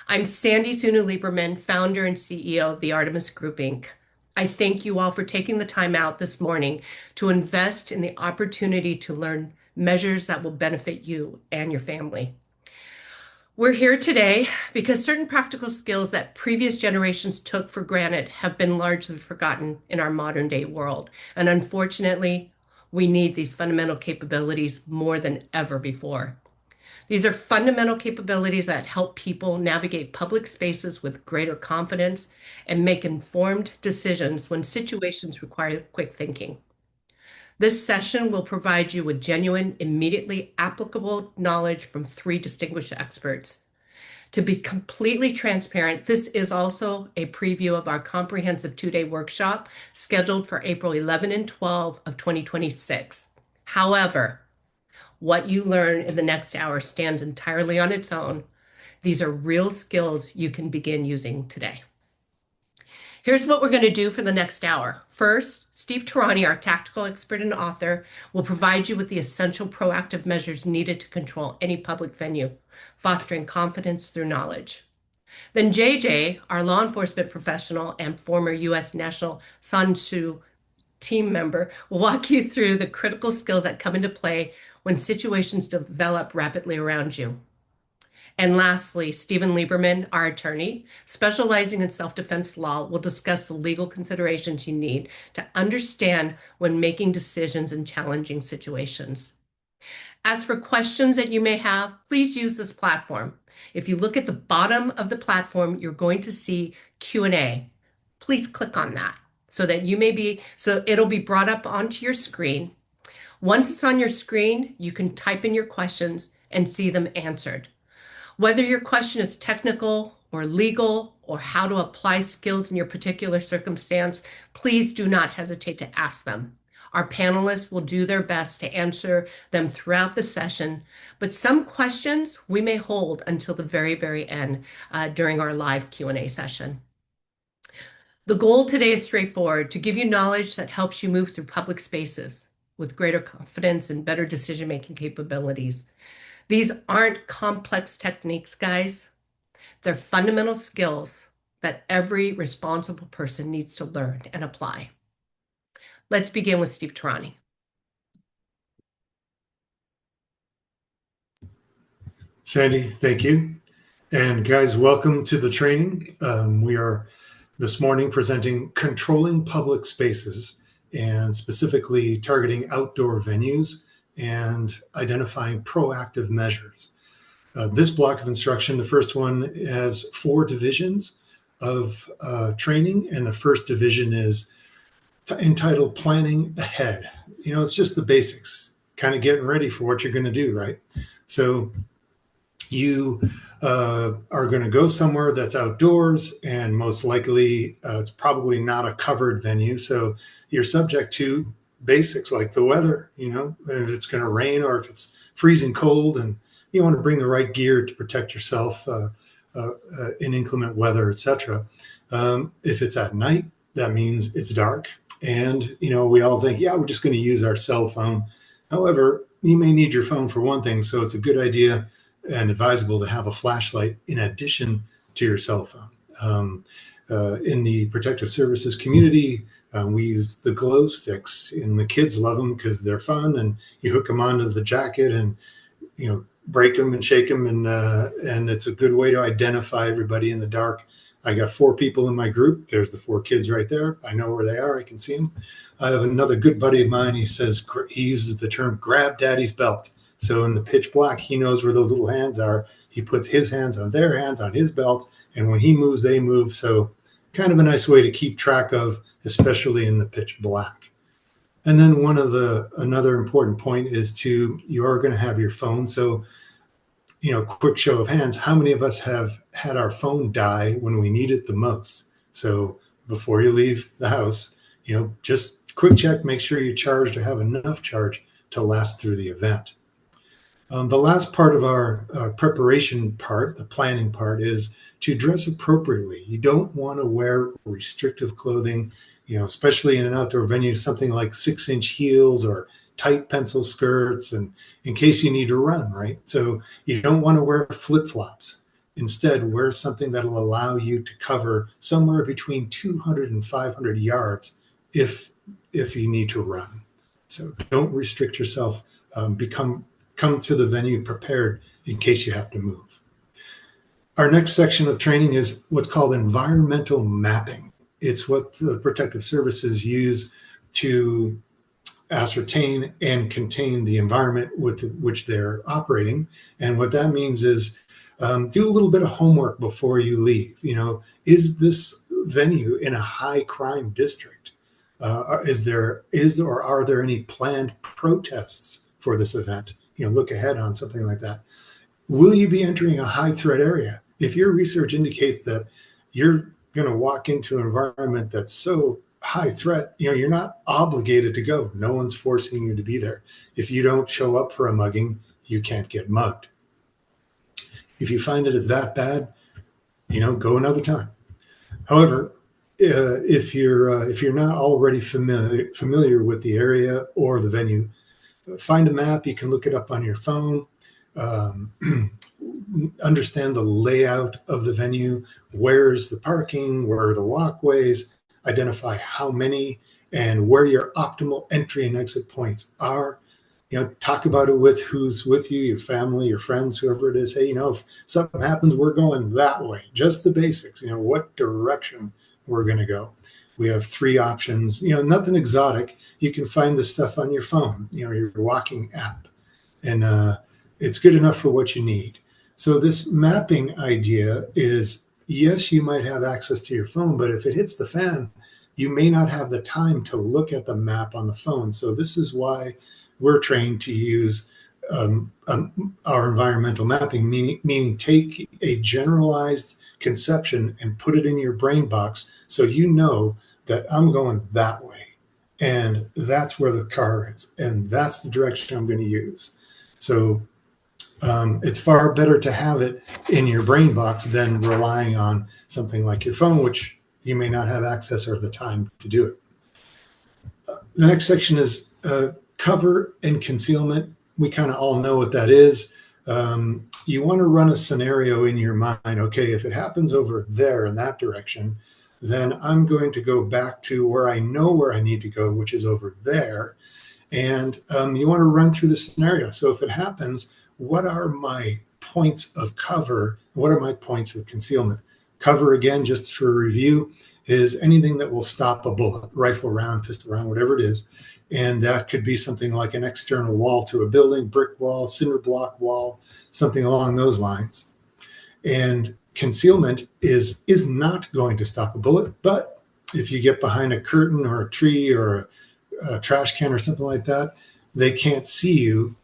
I'm Sandy Sunu Lieberman, founder and CEO of the Artemis Group, Inc. I thank you all for taking the time out this morning to invest in the opportunity to learn measures that will benefit you and your family. We're here today because certain practical skills that previous generations took for granted have been largely forgotten in our modern day world. And unfortunately, we need these fundamental capabilities more than ever before. These are fundamental capabilities that help people navigate public spaces with greater confidence and make informed decisions when situations require quick thinking. This session will provide you with genuine, immediately applicable knowledge from three distinguished experts. To be completely transparent, this is also a preview of our comprehensive two-day workshop scheduled for April 11 and 12 of 2026. However, what you learn in the next hour stands entirely on its own. These are real skills you can begin using today. Here's what we're going to do for the next hour. First, Steve Tarani, our tactical expert and author, will provide you with the essential proactive measures needed to control any public venue, fostering confidence through knowledge. Then JJ, our law enforcement professional and former U.S. National Sun Tzu team member, will walk you through the critical skills that come into play when situations develop rapidly around you. And lastly, Stephen Lieberman, our attorney, specializing in self-defense law, will discuss the legal considerations you need to understand when making decisions in challenging situations. As for questions that you may have, please use this platform. If you look at the bottom of the platform, you're going to see Q&A. Please click on that so it'll be brought up onto your screen. Once it's on your screen, you can type in your questions and see them answered. Whether your question is technical or legal or how to apply skills in your particular circumstance, please do not hesitate to ask them. Our panelists will do their best to answer them throughout the session, but some questions we may hold until the very, very end during our live Q&A session. The goal today is straightforward: to give you knowledge that helps you move through public spaces with greater confidence and better decision-making capabilities. These aren't complex techniques, guys. They're fundamental skills that every responsible person needs to learn and apply. Let's begin with Steve Tarani. Sandy, thank you. And guys, welcome to the training. We are this morning presenting controlling public spaces and specifically targeting outdoor venues and identifying proactive measures. This block of instruction, the first one, has 4 divisions of training, and the first division is entitled Planning Ahead. You know, it's just the basics, kind of getting ready for what you're going to do, right? So you are going to go somewhere that's outdoors, and most likely it's probably not a covered venue. So you're subject to basics like the weather, you know, if it's going to rain or if it's freezing cold, and you want to bring the right gear to protect yourself in inclement weather, etc. If it's at night, that means it's dark. And, you know, we all think, yeah, we're just going to use our cell phone. However, you may need your phone for one thing. So it's a good idea and advisable to have a flashlight in addition to your cell phone. In the protective services community, we use the glow sticks, and the kids love them because they're fun, and you hook them onto the jacket and, you know, break them and shake them, and it's a good way to identify everybody in the dark. I got 4 people in my group. There's the 4 kids right there. I know where they are. I can see them. I have another good buddy of mine. He uses the term "grab daddy's belt." So in the pitch black, he knows where those little hands are. He puts his hands on their hands on his belt, and when he moves, they move. So kind of a nice way to keep track of, especially in the pitch black. And then another important point is you are going to have your phone. So, you know, quick show of hands, how many of us have had our phone die when we need it the most? So before you leave the house, you know, just quick check, make sure you charged or have enough charge to last through the event. The last part of our preparation part, the planning part, is to dress appropriately. You don't want to wear restrictive clothing, you know, especially in an outdoor venue, something like 6-inch heels or tight pencil skirts, and in case you need to run, right? So you don't want to wear flip-flops. Instead, wear something that'll allow you to cover somewhere between 200 and 500 yards if you need to run. So don't restrict yourself. Come to the venue prepared in case you have to move. Our next section of training is what's called environmental mapping. It's what the protective services use to ascertain and contain the environment with which they're operating. And what that means is do a little bit of homework before you leave. Is this venue in a high crime district? Or are there any planned protests for this event? Look ahead on something like that. Will you be entering a high threat area? If your research indicates that you're going to walk into an environment that's so high threat, you're not obligated to go. No one's forcing you to be there. If you don't show up for a mugging, you can't get mugged. If you find that it's that bad, go another time. However, if you're not already familiar with the area or the venue, find a map. You can look it up on your phone. Understand the layout of the venue. Where's the parking? Where are the walkways? Identify how many and where your optimal entry and exit points are. Talk about it with who's with you, your family, your friends, whoever it is. Hey, if something happens, we're going that way. Just the basics, what direction we're going to go. We have 3 options, nothing exotic. You can find this stuff on your phone, your walking app, and it's good enough for what you need. So this mapping idea is, yes, you might have access to your phone, but if it hits the fan, you may not have the time to look at the map on the phone. So this is why we're trained to use our environmental mapping, meaning take a generalized conception and put it in your brain box so you know that I'm going that way. And that's where the car is. And that's the direction I'm going to use. So it's far better to have it in your brain box than relying on something like your phone, which you may not have access or the time to do it. The next section is cover and concealment. We kind of all know what that is. You want to run a scenario in your mind. Okay, if it happens over there in that direction, then I'm going to go back to where I know where I need to go, which is over there. And you want to run through the scenario. So if it happens, what are my points of cover? What are my points of concealment? Cover, again, just for review, is anything that will stop a bullet, rifle round, pistol round, whatever it is. And that could be something like an external wall to a building, brick wall, cinder block wall, something along those lines. And concealment is not going to stop a bullet, but if you get behind a curtain or a tree or a trash can or something like that, they can't see you.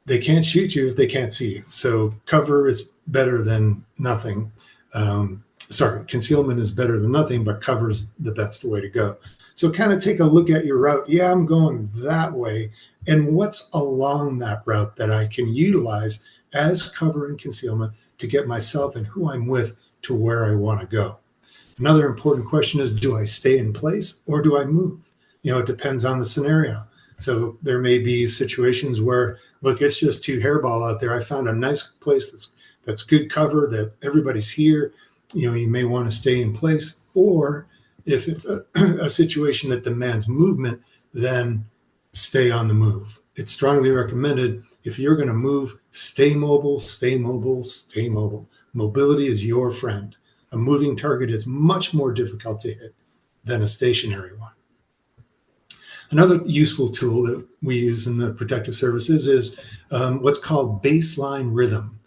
They can't shoot you if they can't see you. So cover is better than nothing. Concealment is better than nothing, but cover is the best way to go. So kind of take a look at your route. Yeah, I'm going that way. And what's along that route that I can utilize as cover and concealment to get myself and who I'm with to where I want to go? Another important question is, do I stay in place or do I move? It depends on the scenario. So there may be situations where, look, it's just too hairball out there. I found a nice place that's good cover, that everybody's here. You may want to stay in place. Or if it's a situation that demands movement, then stay on the move. It's strongly recommended, if you're going to move, stay mobile, stay mobile, stay mobile. Mobility is your friend. A moving target is much more difficult to hit than a stationary one. Another useful tool that we use in the protective services is what's called baseline rhythm.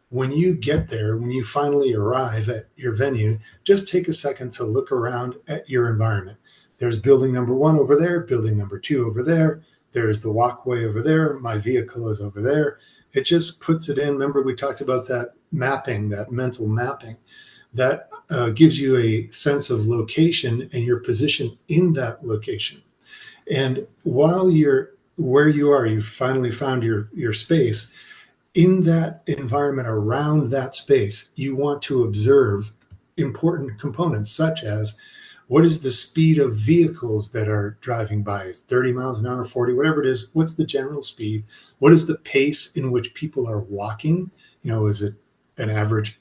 When you get there, when you finally arrive at your venue, just take a second to look around at your environment. There's building number 1 over there, building number 2 over there. There's the walkway over there. My vehicle is over there. It just puts it in. Remember, we talked about that mapping, that mental mapping. That gives you a sense of location and your position in that location. And while you're where you are, you've finally found your space. In that environment around that space, you want to observe important components, such as what is the speed of vehicles that are driving by? Is 30 miles an hour, 40, whatever it is? What's the general speed? What is the pace in which people are walking? Is it an average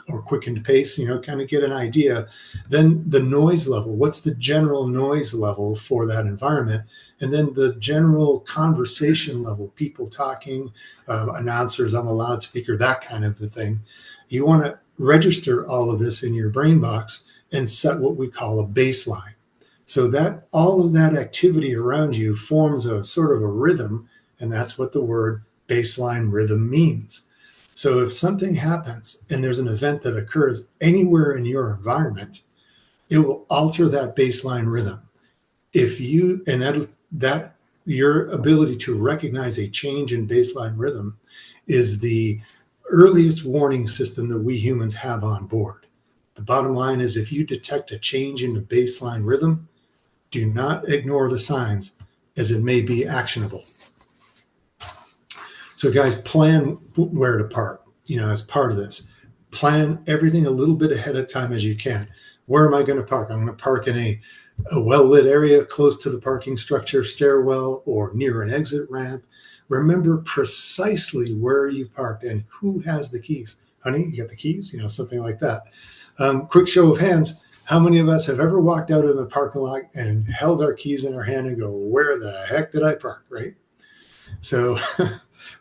or quickened pace, kind of get an idea. Then the noise level, what's the general noise level for that environment? And then the general conversation level, people talking, announcers on the loudspeaker, that kind of the thing. You want to register all of this in your brain box and set what we call a baseline. So that all of that activity around you forms a sort of a rhythm, and that's what the word baseline rhythm means. So if something happens and there's an event that occurs anywhere in your environment, it will alter that baseline rhythm. If you, and that your ability to recognize a change in baseline rhythm is the earliest warning system that we humans have on board. The bottom line is, if you detect a change in the baseline rhythm, do not ignore the signs, as it may be actionable. So guys, plan where to park, as part of this. Plan everything a little bit ahead of time as you can. Where am I going to park? I'm going to park in a well-lit area close to the parking structure, stairwell, or near an exit ramp. Remember precisely where you parked and who has the keys. Honey, you got the keys? Something like that. Quick show of hands. How many of us have ever walked out in the parking lot and held our keys in our hand and go, where the heck did I park, right? So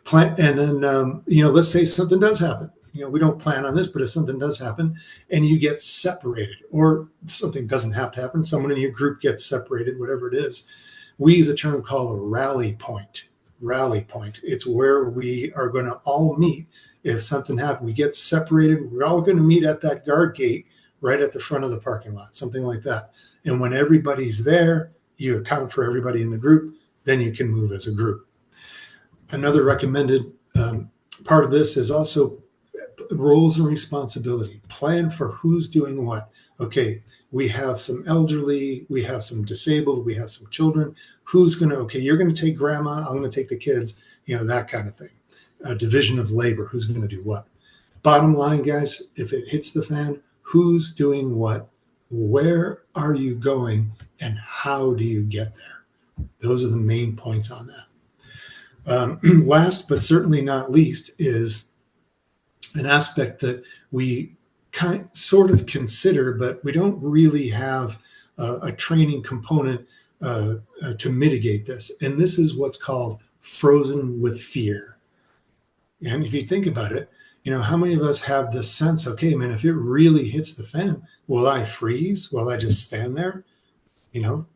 plan, and then, let's say something does happen. We don't plan on this, but if something does happen and you get separated, or something doesn't have to happen, someone in your group gets separated, whatever it is, we use a term called a rally point. Rally point. It's where we are going to all meet. If something happens, we get separated, we're all going to meet at that guard gate right at the front of the parking lot, something like that. And when everybody's there, you account for everybody in the group, then you can move as a group. Another recommended part of this is also roles and responsibility. Plan for who's doing what. Okay, we have some elderly, we have some disabled, we have some children. Who's going to, okay, you're going to take grandma, I'm going to take the kids, that kind of thing. A division of labor, who's going to do what. Bottom line, guys, if it hits the fan, who's doing what, where are you going, and how do you get there? Those are the main points on that. Last but certainly not least is an aspect that we sort of consider, but we don't really have a training component to mitigate this. And this is what's called frozen with fear. And if you think about it, how many of us have this sense, okay, man, if it really hits the fan, will I freeze? Will I just stand there?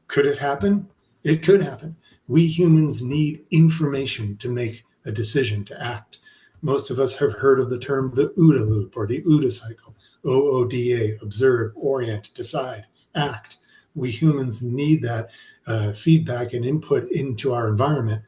Could it happen? It could happen. We humans need information to make a decision, to act. Most of us have heard of the term the OODA loop or the OODA cycle. OODA, observe, orient, decide, act. We humans need that feedback and input into our environment.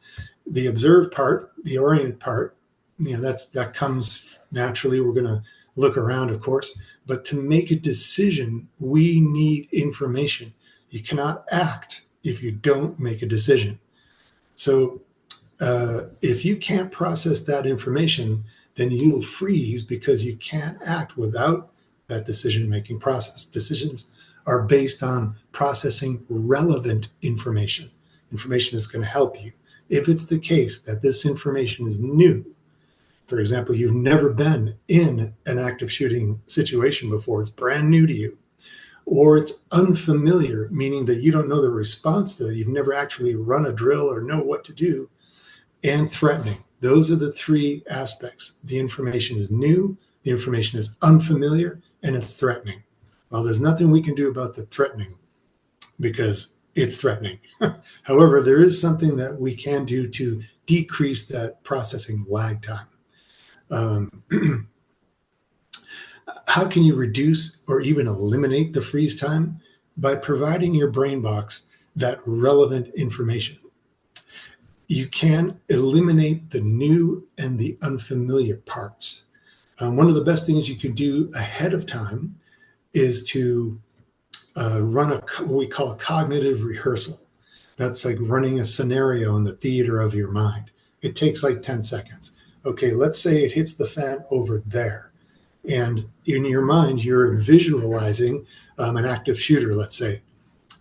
The observe part, the orient part, that comes naturally. We're going to look around, of course, but to make a decision, we need information. You cannot act if you don't make a decision. So if you can't process that information, then you'll freeze because you can't act without that decision-making process. Decisions are based on processing relevant information, information that's going to help you. If it's the case that this information is new, for example, you've never been in an active shooting situation before, it's brand new to you, or it's unfamiliar, meaning that you don't know the response to it, you've never actually run a drill or know what to do, and threatening. Those are the three aspects. The information is new, the information is unfamiliar, and it's threatening. Well, there's nothing we can do about the threatening because it's threatening. However, there is something that we can do to decrease that processing lag time. How can you reduce or even eliminate the freeze time? By providing your brain box that relevant information. You can eliminate the new and the unfamiliar parts. One of the best things you can do ahead of time is to run what we call a cognitive rehearsal. That's like running a scenario in the theater of your mind. It takes like 10 seconds. Okay, let's say it hits the fan over there. And in your mind, you're visualizing an active shooter, let's say.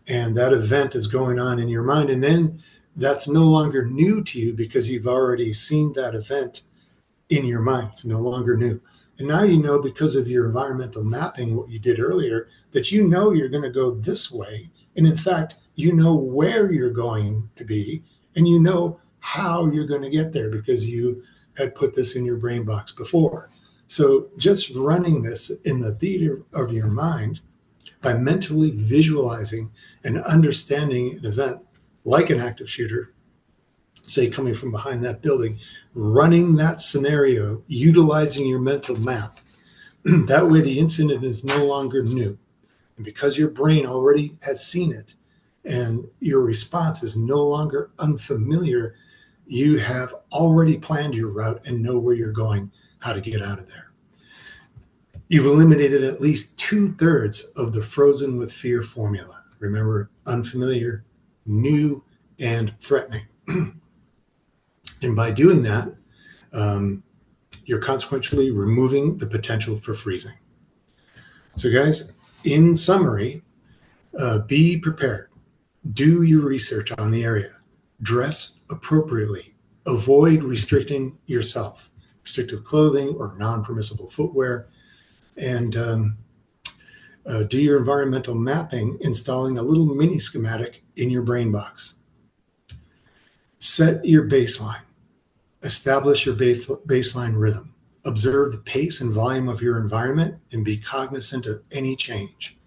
And that event is going on in your mind. And then that's no longer new to you because you've already seen that event in your mind. It's no longer new. And now you know, because of your environmental mapping, what you did earlier, that you know you're going to go this way. And in fact, you know where you're going to be, and you know how you're going to get there because you had put this in your brain box before. So just running this in the theater of your mind by mentally visualizing and understanding an event like an active shooter, say coming from behind that building, running that scenario, utilizing your mental map. That way, the incident is no longer new. And because your brain already has seen it and your response is no longer unfamiliar, you have already planned your route and know where you're going, how to get out of there. You've eliminated at least 2/3 of the frozen with fear formula. Remember, unfamiliar, new, and threatening. And by doing that, um, you're consequentially removing the potential for freezing. So, guys, in summary, be prepared. Do your research on the area. Dress appropriately. Avoid restricting yourself, restrictive clothing or non permissible footwear. And do your environmental mapping, installing a little mini schematic in your brain box. Set your baseline. Establish your baseline rhythm. Observe the pace and volume of your environment and be cognizant of any change.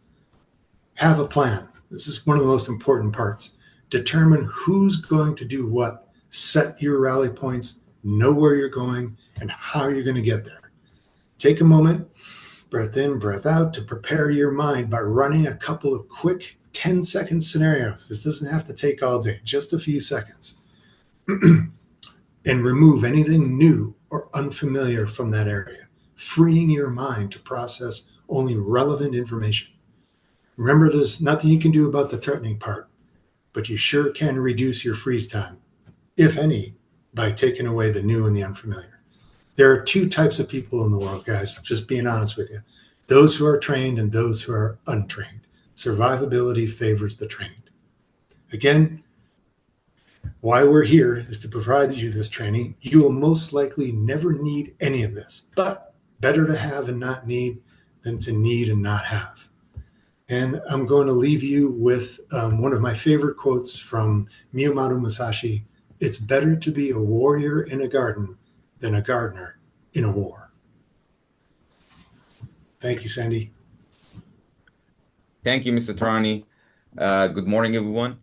Have a plan. This is one of the most important parts. Determine who's going to do what. Set your rally points, know where you're going, and how you're going to get there. Take a moment, breath in, breath out, to prepare your mind by running a couple of quick 10-second scenarios. This doesn't have to take all day, just a few seconds. And remove anything new or unfamiliar from that area, freeing your mind to process only relevant information. Remember, there's nothing you can do about the threatening part, but you sure can reduce your freeze time, if any, by taking away the new and the unfamiliar. There are two types of people in the world, guys, just being honest with you. Those who are trained and those who are untrained. Survivability favors the trained. Again, why we're here is to provide you this training. You will most likely never need any of this, but better to have and not need than to need and not have. And I'm going to leave you with one of my favorite quotes from Miyamoto Musashi. It's better to be a warrior in a garden than a gardener in a war. Thank you, Sandy. Thank you, Mr. Tarani. Good morning, everyone.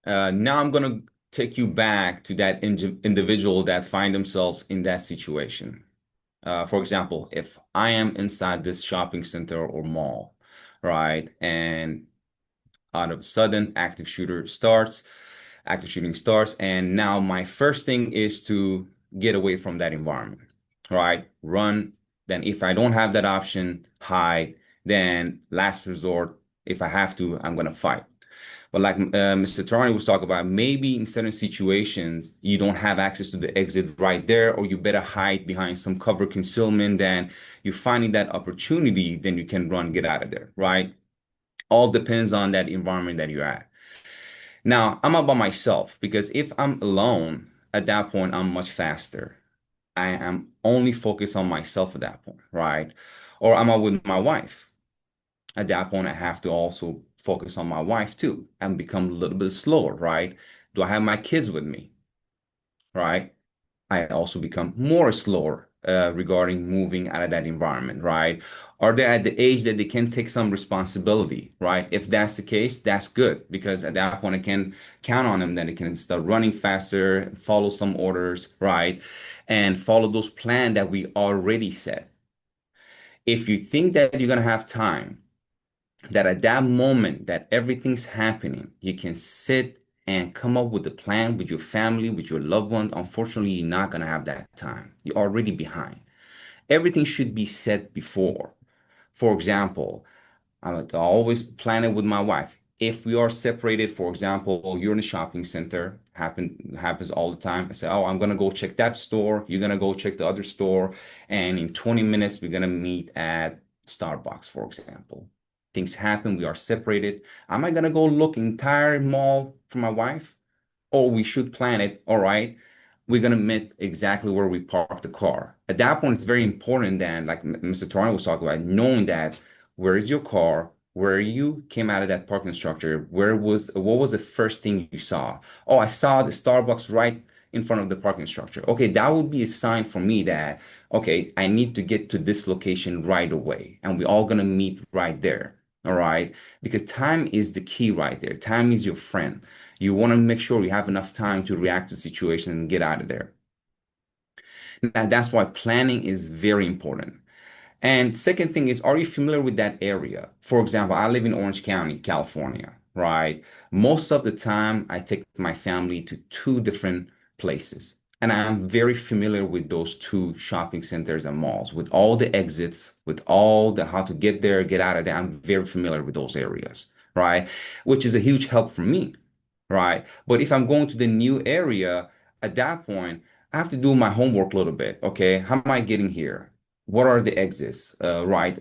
Now I'm going to take you back to that individual that find themselves in that situation. For example, if I am inside this shopping center or mall, right, and out of a sudden active shooting starts, and now my first thing is to get away from that environment, right? Run. Then if I don't have that option, hide. Then last resort, if I have to, I'm gonna fight. But like Mr. Tarani was talking about, maybe in certain situations, you don't have access to the exit right there, or you better hide behind some cover concealment. Then you're finding that opportunity, then you can run, get out of there, right? All depends on that environment that you're at. Now, I'm about myself because if I'm alone, at that point, I'm much faster. I am only focused on myself at that point, right? Or I'm out with my wife. At that point, I have to also focus on my wife too and become a little bit slower, right? Do I have my kids with me, right? I also become more slower regarding moving out of that environment, right? Are they at the age that they can take some responsibility, right? If that's the case, that's good because at that point I can count on them that they can start running faster, follow some orders, right? And follow those plans that we already set. If you think that you're gonna have time, that at that moment that everything's happening, you can sit and come up with a plan with your family, with your loved ones. Unfortunately, you're not going to have that time. You're already behind. Everything should be set before. For example, I always plan it with my wife. If we are separated, for example, you're in a shopping center, happens all the time. I say, oh, I'm gonna go check that store. You're gonna go check the other store, and in 20 minutes we're gonna meet at Starbucks, for example. Things happen. We are separated. Am I gonna go look entire mall for my wife? Or we should plan it. All right. we're gonna meet exactly where we park the car. At that point, it's very important that, like Mr. Tarani was talking about, knowing that where is your car, where you came out of that parking structure, what was the first thing you saw? Oh, I saw the Starbucks right in front of the parking structure. Okay, that would be a sign for me that, okay, I need to get to this location right away, and we're all gonna meet right there. All right, because time is the key right there. Time is your friend. You want to make sure you have enough time to react to the situation and get out of there. Now, that's why planning is very important. And second thing is, are you familiar with that area? For example, I live in Orange County, California, right? Most of the time, I take my family to two different places. And I'm very familiar with those two shopping centers and malls, with all the exits, with all the how to get there, get out of there. I'm very familiar with those areas, right? Which is a huge help for me, right? But if I'm going to the new area, at that point, I have to do my homework a little bit. Okay, how am I getting here? What are the exits, right?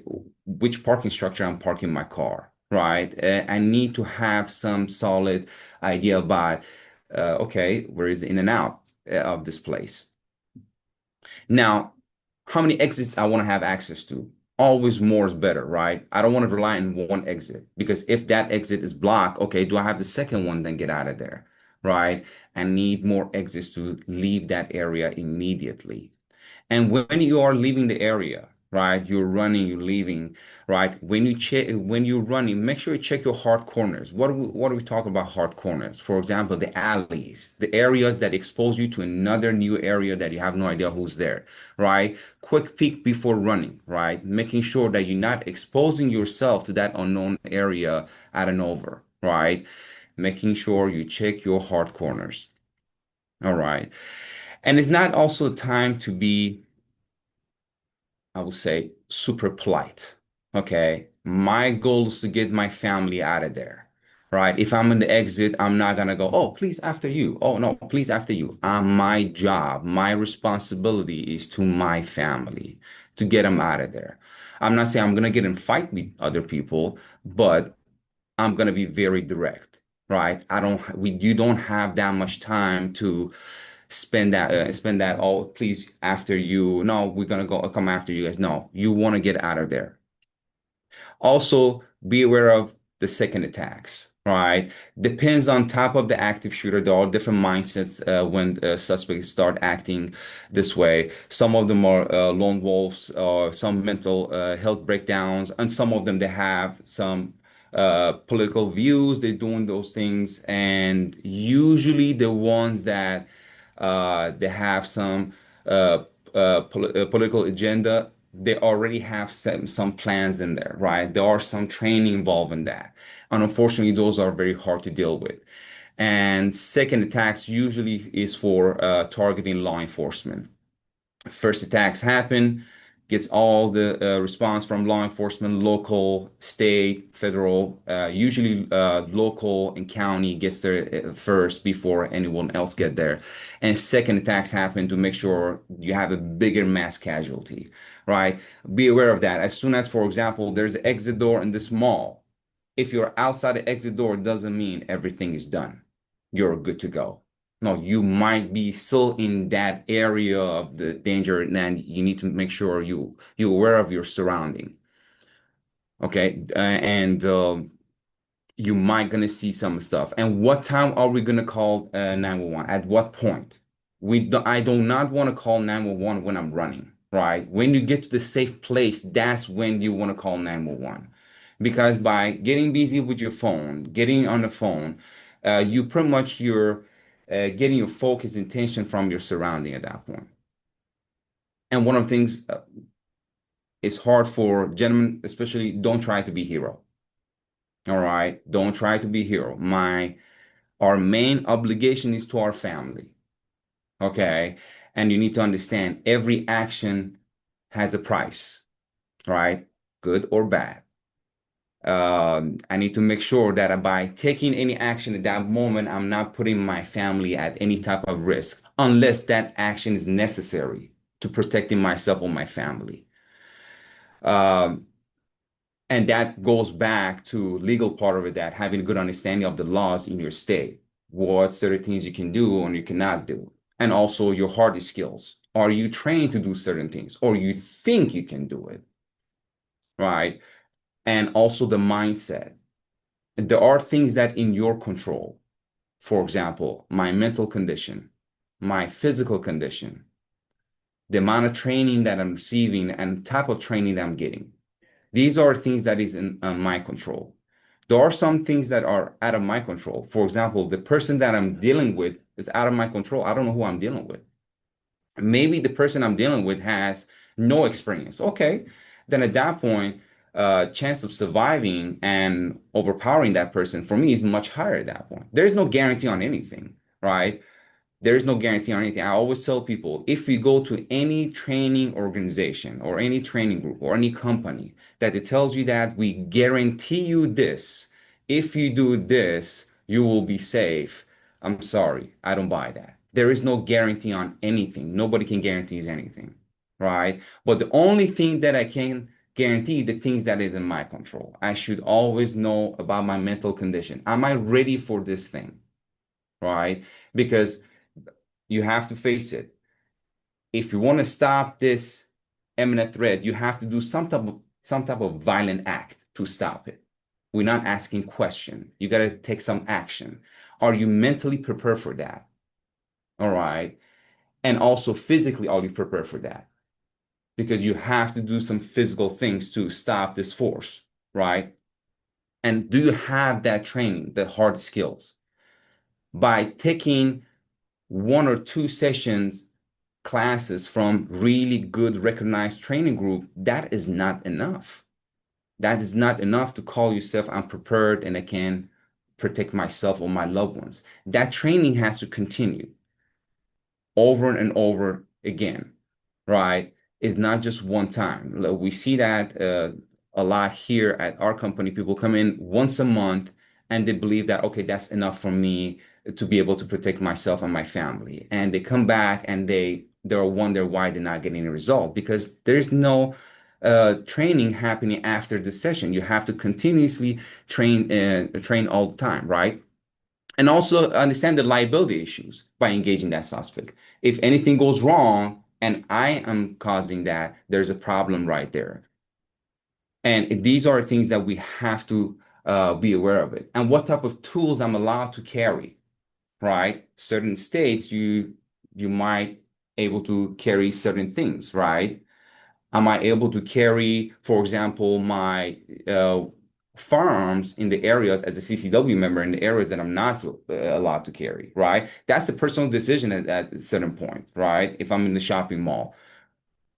Which parking structure I'm parking my car, right? I need to have some solid idea about, okay, where is in and out of this place. Now, how many exits I want to have access to? Always more is better, right? I don't want to rely on one exit because if that exit is blocked, okay, do I have the second one, then get out of there, right? I need more exits to leave that area immediately. And when you are leaving the area, right, you're running, you're leaving, right? When you're running, make sure you check your hard corners. What are we talking about hard corners? For example, the alleys, the areas that expose you to another new area that you have no idea who's there, right? Quick peek before running, right? Making sure that you're not exposing yourself to that unknown area out and over, right? Making sure you check your hard corners. All right. And it's not also time to be, I would say, super polite. Okay. My goal is to get my family out of there. Right. If I'm in the exit, I'm not gonna go, oh, please after you. Oh no, please after you. My job, my responsibility is to my family to get them out of there. I'm not saying I'm gonna get in fight with other people, but I'm gonna be very direct. Right. You don't have that much time to spend that, oh please after you, no, we're gonna go come after you guys. No, you want to get out of there. Also, be aware of the second attacks, right? Depends on type of the active shooter. There are different mindsets when suspects start acting this way. Some of them are lone wolves, or some mental health breakdowns, and some of them they have some political views. They're doing those things, and usually the ones that they have some political agenda. They already have some plans in there, right? There are some training involved in that. And unfortunately, those are very hard to deal with. And second attacks usually is for targeting law enforcement. First attacks happen, gets all the response from law enforcement, local, state, federal, usually local and county gets there first before anyone else get there. And second attacks happen to make sure you have a bigger mass casualty, right? Be aware of that. As soon as, for example, there's an exit door in this mall, if you're outside the exit door, it doesn't mean everything is done. You're good to go. No, you might be still in that area of the danger, and you need to make sure you're aware of your surrounding. Okay, and you might gonna see some stuff. And what time are we gonna call 911? At what point? I do not want to call 911 when I'm running, right? When you get to the safe place, that's when you want to call 911. Because by getting busy with your phone, getting on the phone, you pretty much you're getting your focus and attention from your surrounding at that point. And one of the things it's hard for gentlemen, especially don't try to be hero. All right, don't try to be hero. Our main obligation is to our family. Okay, and you need to understand every action has a price, right? Good or bad. I need to make sure that by taking any action at that moment, I'm not putting my family at any type of risk, unless that action is necessary to protecting myself or my family. Um, and that goes back to legal part of it, that having a good understanding of the laws in your state, what certain things you can do and you cannot do. and also your hard skills. Are you trained to do certain things, or you think you can do it, right? And also the mindset. There are things that in your control. For example, my mental condition, my physical condition, the amount of training that I'm receiving and type of training that I'm getting. These are things that is in my control. There are some things that are out of my control. For example, the person that I'm dealing with is out of my control. I don't know who I'm dealing with. Maybe the person I'm dealing with has no experience. Okay, then at that point, chance of surviving and overpowering that person for me is much higher at that point. There is no guarantee on anything, right? There is no guarantee on anything. I always tell people, if you go to any training organization or any training group or any company that it tells you that we guarantee you this, if you do this, you will be safe. I'm sorry, I don't buy that. There is no guarantee on anything. Nobody can guarantee anything, right? But the only thing that I can guarantee, the things that is in my control. I should always know about my mental condition. Am I ready for this thing, right? Because you have to face it. If you want to stop this imminent threat, you have to do some type of violent act to stop it. We're not asking question. You got to take some action. Are you mentally prepared for that? All right. And also physically, are you prepared for that? Because you have to do some physical things to stop this force, right? And do you have that training, the hard skills? By taking 1 or 2 sessions classes from really good recognized training group, that is not enough. That is not enough to call yourself I'm prepared and I can protect myself or my loved ones. That training has to continue over and over again, right? It's not just one time. We see that a lot here at our company. People come in once a month and they believe that, okay, that's enough for me to be able to protect myself and my family. And they come back and they'll wonder why they're not getting a result because there's no training happening after the session. You have to continuously train all the time, right? And also understand the liability issues by engaging that suspect. If anything goes wrong and I am causing that, there's a problem right there. And these are things that we have to be aware of it. And what type of tools I'm allowed to carry, right? Certain states, you might able to carry certain things, right? Am I able to carry, for example, my firearms in the areas as a CCW member in the areas that I'm not allowed to carry, right? That's a personal decision at a certain point, right? If I'm in the shopping mall.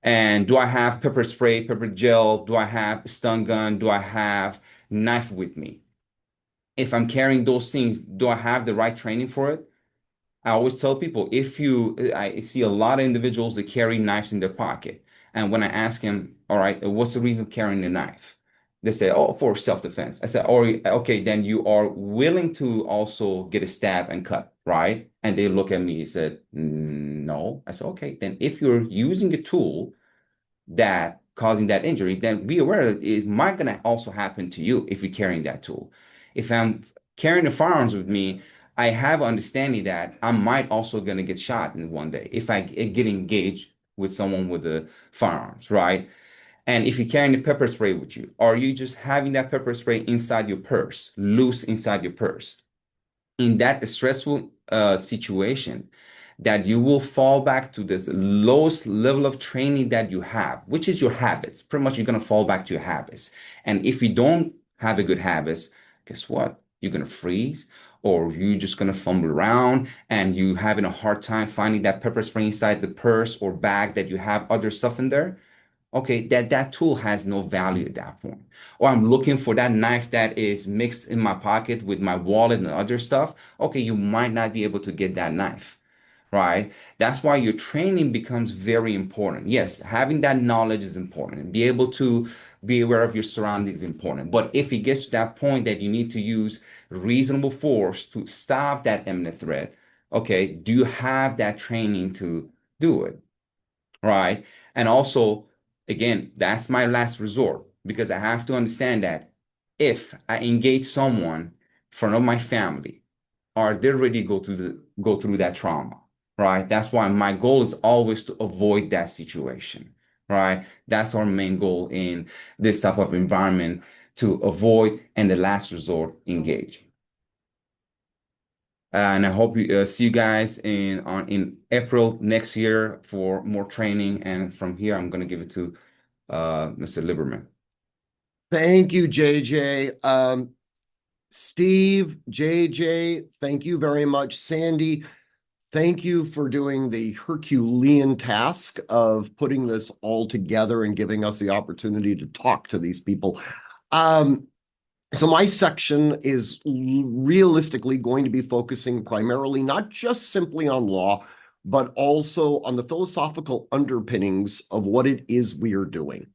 And do I have pepper spray, pepper gel? Do I have a stun gun? Do I have knife with me? If I'm carrying those things, do I have the right training for it? I always tell people I see a lot of individuals that carry knives in their pocket. And when I ask them, all right, what's the reason of carrying the knife? They say, oh, for self-defense. I said, oh, okay, then you are willing to also get a stab and cut, right? And they look at me and said, no. I said, okay, then if you're using a tool that causing that injury, then be aware that it might gonna also happen to you if you're carrying that tool. If I'm carrying the firearms with me, I have understanding that I might also gonna get shot in one day if I get engaged with someone with the firearms, right? And if you're carrying the pepper spray with you, are you just having that pepper spray inside your purse, loose inside your purse? In that stressful situation, that you will fall back to this lowest level of training that you have, which is your habits. Pretty much, you're going to fall back to your habits. And if you don't have a good habits, guess what? You're going to freeze, or you're just going to fumble around and you having a hard time finding that pepper spray inside the purse or bag that you have other stuff in there. Okay, that tool has no value at that point. Or I'm looking for that knife that is mixed in my pocket with my wallet and other stuff. Okay, you might not be able to get that knife, right? That's why your training becomes very important. Yes, having that knowledge is important. Be able to be aware of your surroundings is important. But if it gets to that point that you need to use reasonable force to stop that imminent threat, okay, do you have that training to do it? Right. And also, again, that's my last resort because I have to understand that if I engage someone in front of my family, are they ready to go through that trauma? right? That's why my goal is always to avoid that situation, right? That's our main goal in this type of environment, to avoid and the last resort engage. And I hope you see you guys in April next year for more training. And from here, I'm going to give it to Mr. Lieberman. Thank you, JJ. Steve, JJ, thank you very much. Sandy, thank you for doing the Herculean task of putting this all together and giving us the opportunity to talk to these people. So my section is realistically going to be focusing primarily not just simply on law, but also on the philosophical underpinnings of what it is we are doing.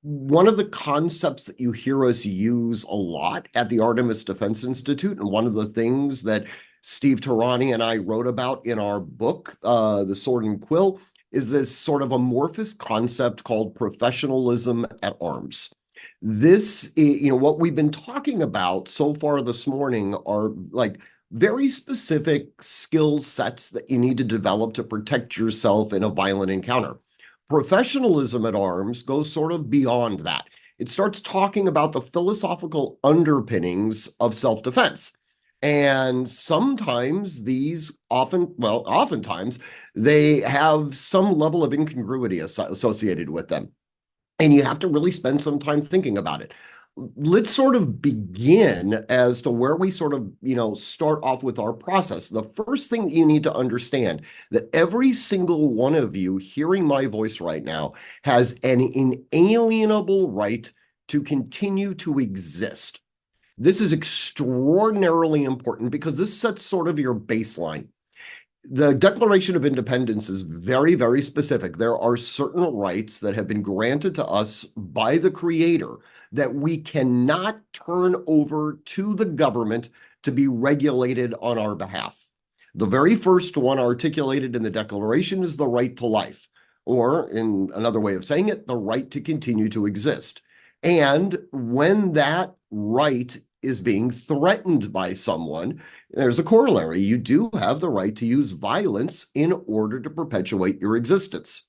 One of the concepts that you hear us use a lot at the Artemis Defense Institute, and one of the things that Steve Tarani and I wrote about in our book, The Sword and Quill, is this sort of amorphous concept called professionalism at arms. This, what we've been talking about so far this morning are like very specific skill sets that you need to develop to protect yourself in a violent encounter. Professionalism at arms goes sort of beyond that. It starts talking about the philosophical underpinnings of self-defense. And sometimes oftentimes, they have some level of incongruity associated with them. And you have to really spend some time thinking about it. Let's sort of begin as to where we sort of, start off with our process. The first thing that you need to understand that every single one of you hearing my voice right now has an inalienable right to continue to exist. This is extraordinarily important because this sets sort of your baseline. The Declaration of Independence is very, very specific. There are certain rights that have been granted to us by the Creator that we cannot turn over to the government to be regulated on our behalf. The very first one articulated in the Declaration is the right to life, or in another way of saying it, the right to continue to exist. And when that right is being threatened by someone, there's a corollary. You do have the right to use violence in order to perpetuate your existence.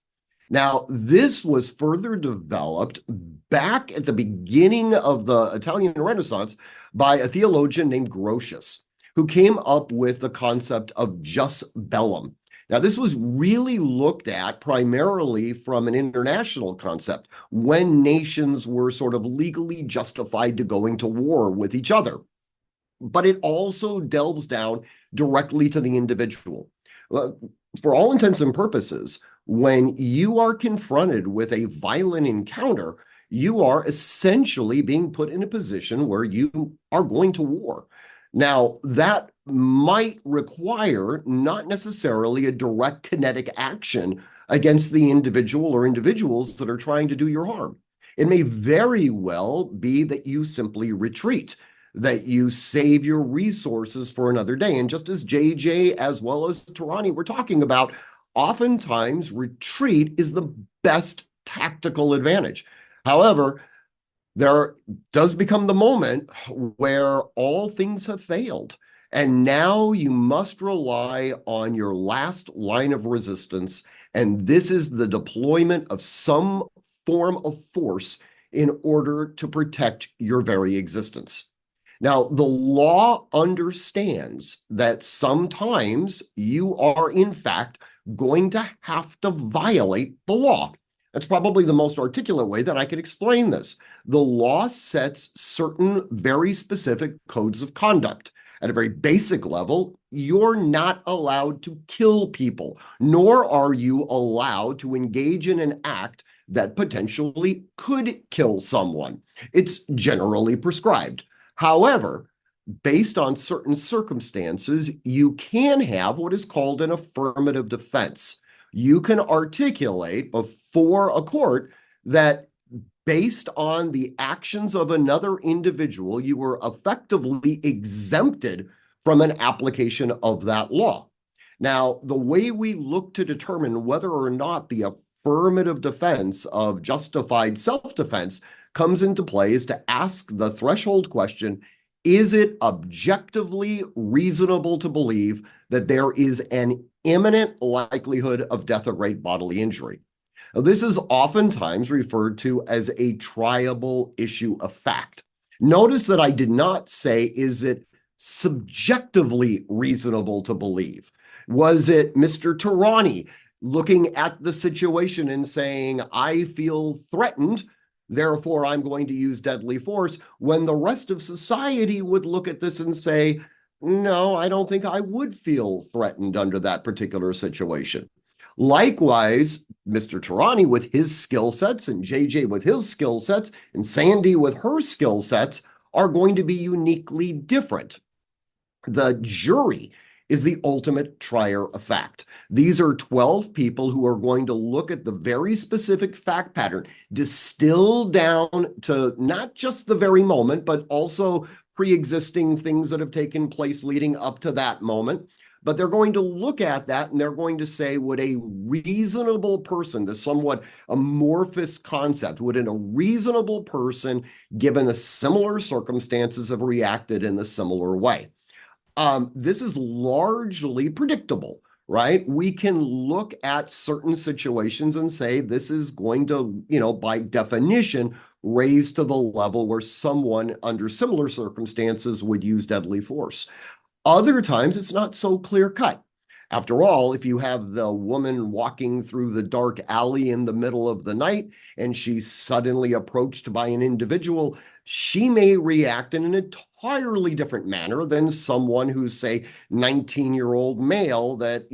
Now, this was further developed back at the beginning of the Italian Renaissance by a theologian named Grotius, who came up with the concept of jus bellum. Now, this was really looked at primarily from an international concept, when nations were sort of legally justified to going to war with each other. But it also delves down directly to the individual. For all intents and purposes, when you are confronted with a violent encounter, you are essentially being put in a position where you are going to war. Now, that might require not necessarily a direct kinetic action against the individual or individuals that are trying to do your harm. It may very well be that you simply retreat, that you save your resources for another day. And just as JJ as well as Tarani were talking about, oftentimes retreat is the best tactical advantage. However, there does become the moment where all things have failed. And now you must rely on your last line of resistance. And this is the deployment of some form of force in order to protect your very existence. Now, the law understands that sometimes you are, in fact, going to have to violate the law. That's probably the most articulate way that I can explain this. The law sets certain very specific codes of conduct. At a very basic level, you're not allowed to kill people, nor are you allowed to engage in an act that potentially could kill someone. It's generally prescribed. However, based on certain circumstances, you can have what is called an affirmative defense. You can articulate before a court that based on the actions of another individual, you were effectively exempted from an application of that law. Now, the way we look to determine whether or not the affirmative defense of justified self-defense comes into play is to ask the threshold question, Is it objectively reasonable to believe that there is an imminent likelihood of death or great bodily injury? Now, this is oftentimes referred to as a triable issue of fact. Notice that I did not say, is it subjectively reasonable to believe? Was it Mr. Tarani looking at the situation and saying, I feel threatened, therefore I'm going to use deadly force, when the rest of society would look at this and say, no, I don't think I would feel threatened under that particular situation. Likewise, Mr. Tarani with his skill sets and JJ with his skill sets and Sandy with her skill sets are going to be uniquely different. The jury is the ultimate trier of fact. These are 12 people who are going to look at the very specific fact pattern, distilled down to not just the very moment, but also pre-existing things that have taken place leading up to that moment. But they're going to look at that and they're going to say, would a reasonable person, this somewhat amorphous concept, would a reasonable person, given the similar circumstances, have reacted in a similar way? This is largely predictable, right? We can look at certain situations and say this is going to, by definition, raise to the level where someone under similar circumstances would use deadly force. Other times, it's not so clear cut. After all, if you have the woman walking through the dark alley in the middle of the night and she's suddenly approached by an individual, she may react in an entirely different manner than someone who's, say, 19-year-old male that,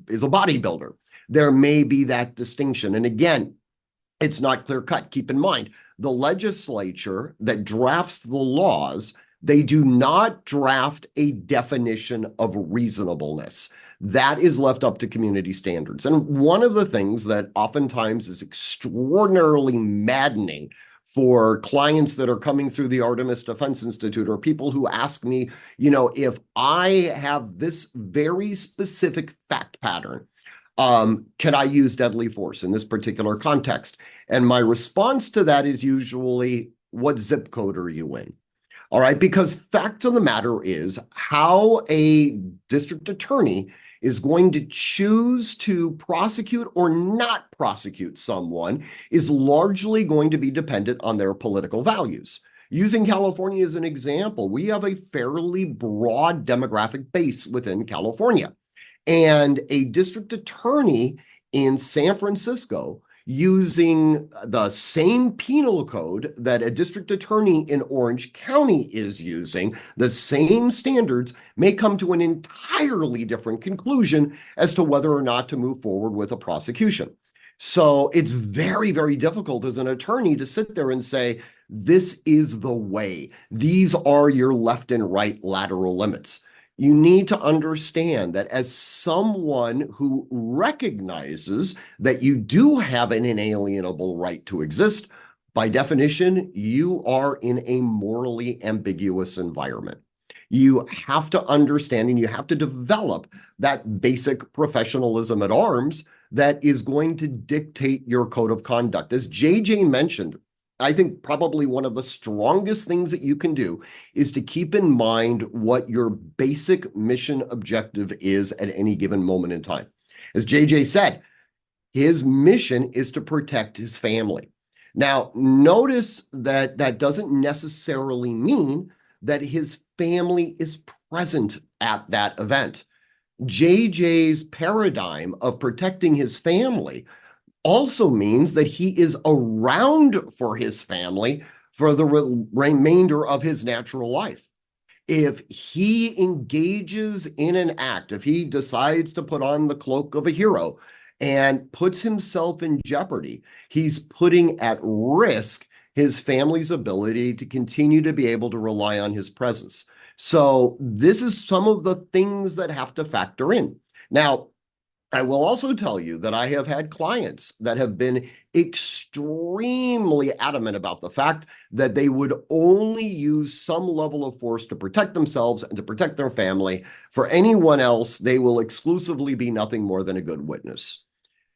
is a bodybuilder. There may be that distinction. And again, it's not clear cut. Keep in mind, the legislature that drafts the laws, they do not draft a definition of reasonableness. That is left up to community standards. And one of the things that oftentimes is extraordinarily maddening for clients that are coming through the Artemis Defense Institute or people who ask me, if I have this very specific fact pattern, can I use deadly force in this particular context? And my response to that is usually, what zip code are you in? All right, because fact of the matter is how a district attorney is going to choose to prosecute or not prosecute someone is largely going to be dependent on their political values. Using California as an example, we have a fairly broad demographic base within California. And a district attorney in San Francisco using the same penal code that a district attorney in Orange County is using, the same standards, may come to an entirely different conclusion as to whether or not to move forward with a prosecution. So it's very, very difficult as an attorney to sit there and say, this is the way. These are your left and right lateral limits. You need to understand that as someone who recognizes that you do have an inalienable right to exist, by definition, you are in a morally ambiguous environment. You have to understand and you have to develop that basic professionalism at arms that is going to dictate your code of conduct. As JJ mentioned, I think probably one of the strongest things that you can do is to keep in mind what your basic mission objective is at any given moment in time. As JJ said, his mission is to protect his family. Now, notice that that doesn't necessarily mean that his family is present at that event. JJ's paradigm of protecting his family also means that he is around for his family for the remainder of his natural life. If he engages in an act, if he decides to put on the cloak of a hero and puts himself in jeopardy, he's putting at risk his family's ability to continue to be able to rely on his presence. So this is some of the things that have to factor in. Now, I will also tell you that I have had clients that have been extremely adamant about the fact that they would only use some level of force to protect themselves and to protect their family. For anyone else, they will exclusively be nothing more than a good witness.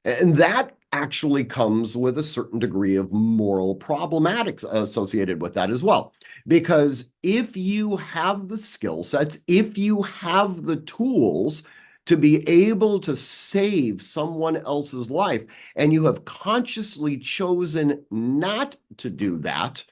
And that actually comes with a certain degree of moral problematics associated with that as well. Because if you have the skill sets, if you have the tools to be able to save someone else's life, and you have consciously chosen not to do that,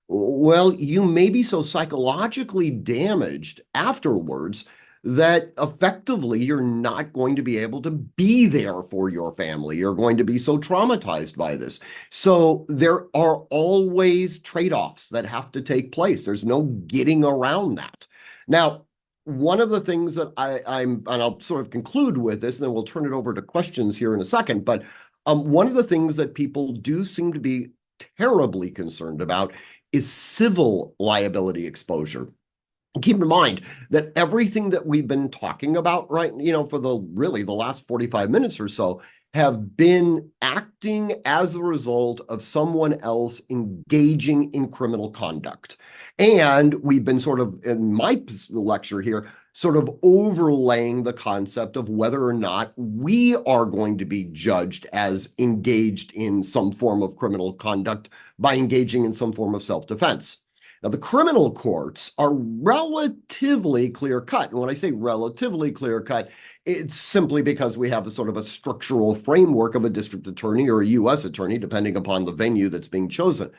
well, you may be so psychologically damaged afterwards that effectively you're not going to be able to be there for your family. You're going to be so traumatized by this. So there are always trade-offs that have to take place. There's no getting around that. Now, one of the things that and I'll sort of conclude with this, and then we'll turn it over to questions here in a second, but one of the things that people do seem to be terribly concerned about is civil liability exposure. Keep in mind that everything that we've been talking about, right, for the last 45 minutes or so, have been acting as a result of someone else engaging in criminal conduct. And we've been sort of, in my lecture here, sort of overlaying the concept of whether or not we are going to be judged as engaged in some form of criminal conduct by engaging in some form of self-defense. Now, the criminal courts are relatively clear-cut. And when I say relatively clear-cut, it's simply because we have a sort of a structural framework of a district attorney or a U.S. attorney, depending upon the venue that's being chosen.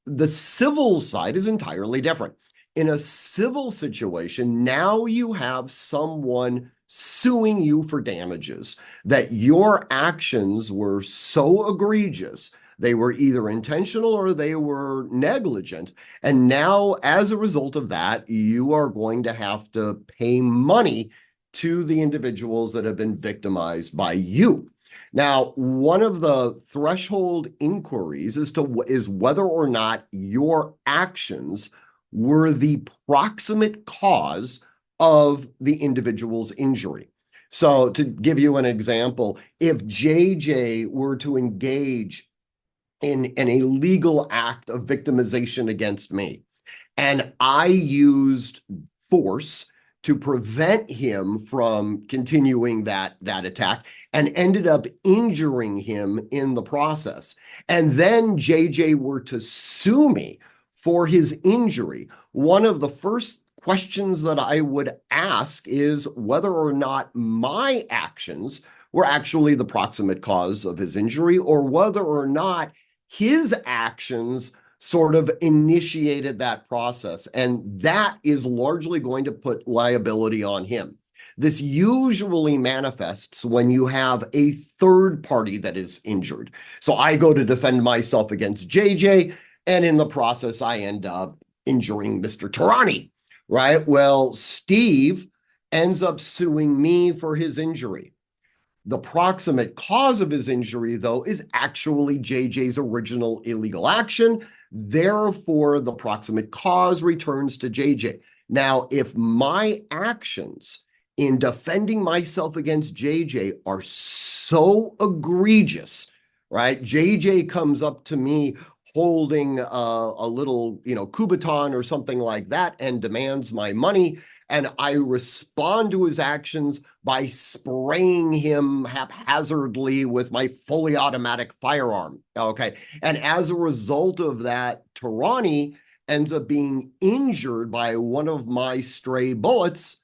The civil side is entirely different. In a civil situation, now you have someone suing you for damages, that your actions were so egregious, they were either intentional or they were negligent. And now, as a result of that, you are going to have to pay money to the individuals that have been victimized by you. Now, one of the threshold inquiries is whether or not your actions were the proximate cause of the individual's injury. So to give you an example, if JJ were to engage in an illegal act of victimization against me, and I used force to prevent him from continuing that attack and ended up injuring him in the process, and then JJ were to sue me for his injury, one of the first questions that I would ask is whether or not my actions were actually the proximate cause of his injury, or whether or not his actions sort of initiated that process. And that is largely going to put liability on him. This usually manifests when you have a third party that is injured. So I go to defend myself against JJ, and in the process, I end up injuring Mr. Tarani, right? Well, Steve ends up suing me for his injury. The proximate cause of his injury, though, is actually JJ's original illegal action. Therefore, the proximate cause returns to JJ. Now, if my actions in defending myself against JJ are so egregious, right? JJ comes up to me holding a little, Kubaton or something like that and demands my money. And I respond to his actions by spraying him haphazardly with my fully automatic firearm. Okay. And as a result of that, Tarani ends up being injured by one of my stray bullets.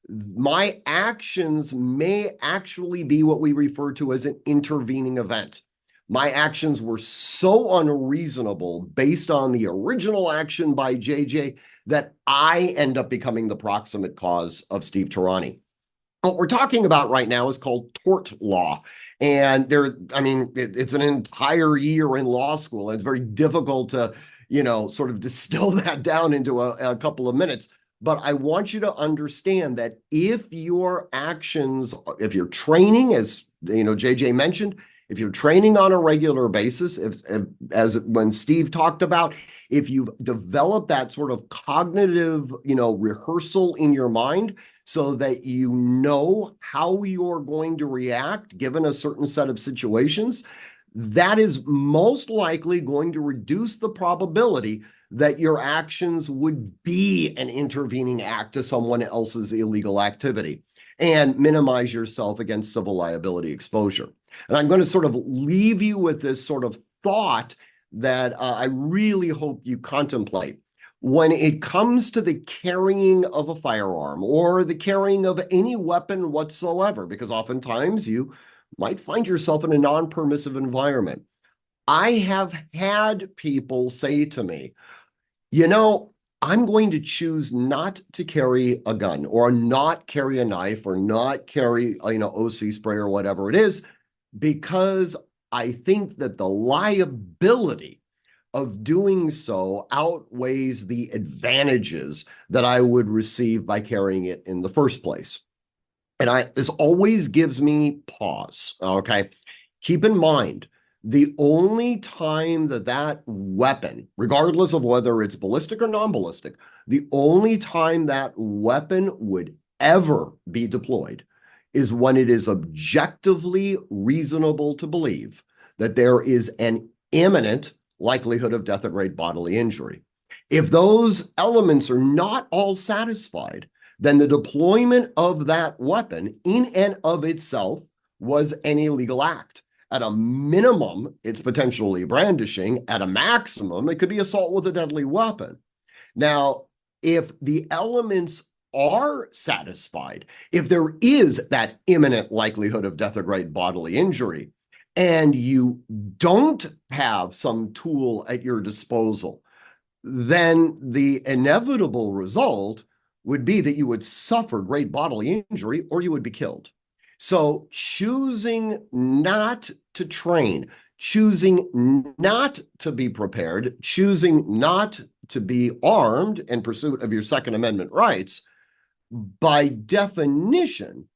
My actions may actually be what we refer to as an intervening event. My actions were so unreasonable based on the original action by JJ that I end up becoming the proximate cause of Steve Tarani. What we're talking about right now is called tort law. And it's an entire year in law school. And it's very difficult to, sort of distill that down into a couple of minutes. But I want you to understand that if your actions, if you're training, as JJ mentioned, if you're training on a regular basis, when Steve talked about, if you've developed that sort of cognitive, rehearsal in your mind so that you know how you're going to react given a certain set of situations, that is most likely going to reduce the probability that your actions would be an intervening act to someone else's illegal activity and minimize yourself against civil liability exposure. And I'm going to sort of leave you with this sort of thought that I really hope you contemplate. When it comes to the carrying of a firearm or the carrying of any weapon whatsoever, because oftentimes you might find yourself in a non-permissive environment. I have had people say to me, you know, I'm going to choose not to carry a gun or not carry a knife or not carry, OC spray or whatever it is, because I think that the liability of doing so outweighs the advantages that I would receive by carrying it in the first place. And this always gives me pause, okay? Keep in mind, the only time that that weapon, regardless of whether it's ballistic or non-ballistic, the only time that weapon would ever be deployed is when it is objectively reasonable to believe that there is an imminent likelihood of death or great bodily injury. If those elements are not all satisfied, then the deployment of that weapon in and of itself was an illegal act. At a minimum, it's potentially brandishing. At a maximum, it could be assault with a deadly weapon. Now, if the elements are satisfied, if there is that imminent likelihood of death or great bodily injury, and you don't have some tool at your disposal, then the inevitable result would be that you would suffer great bodily injury or you would be killed. So choosing not to train, choosing not to be prepared, choosing not to be armed in pursuit of your Second Amendment rights, by definition,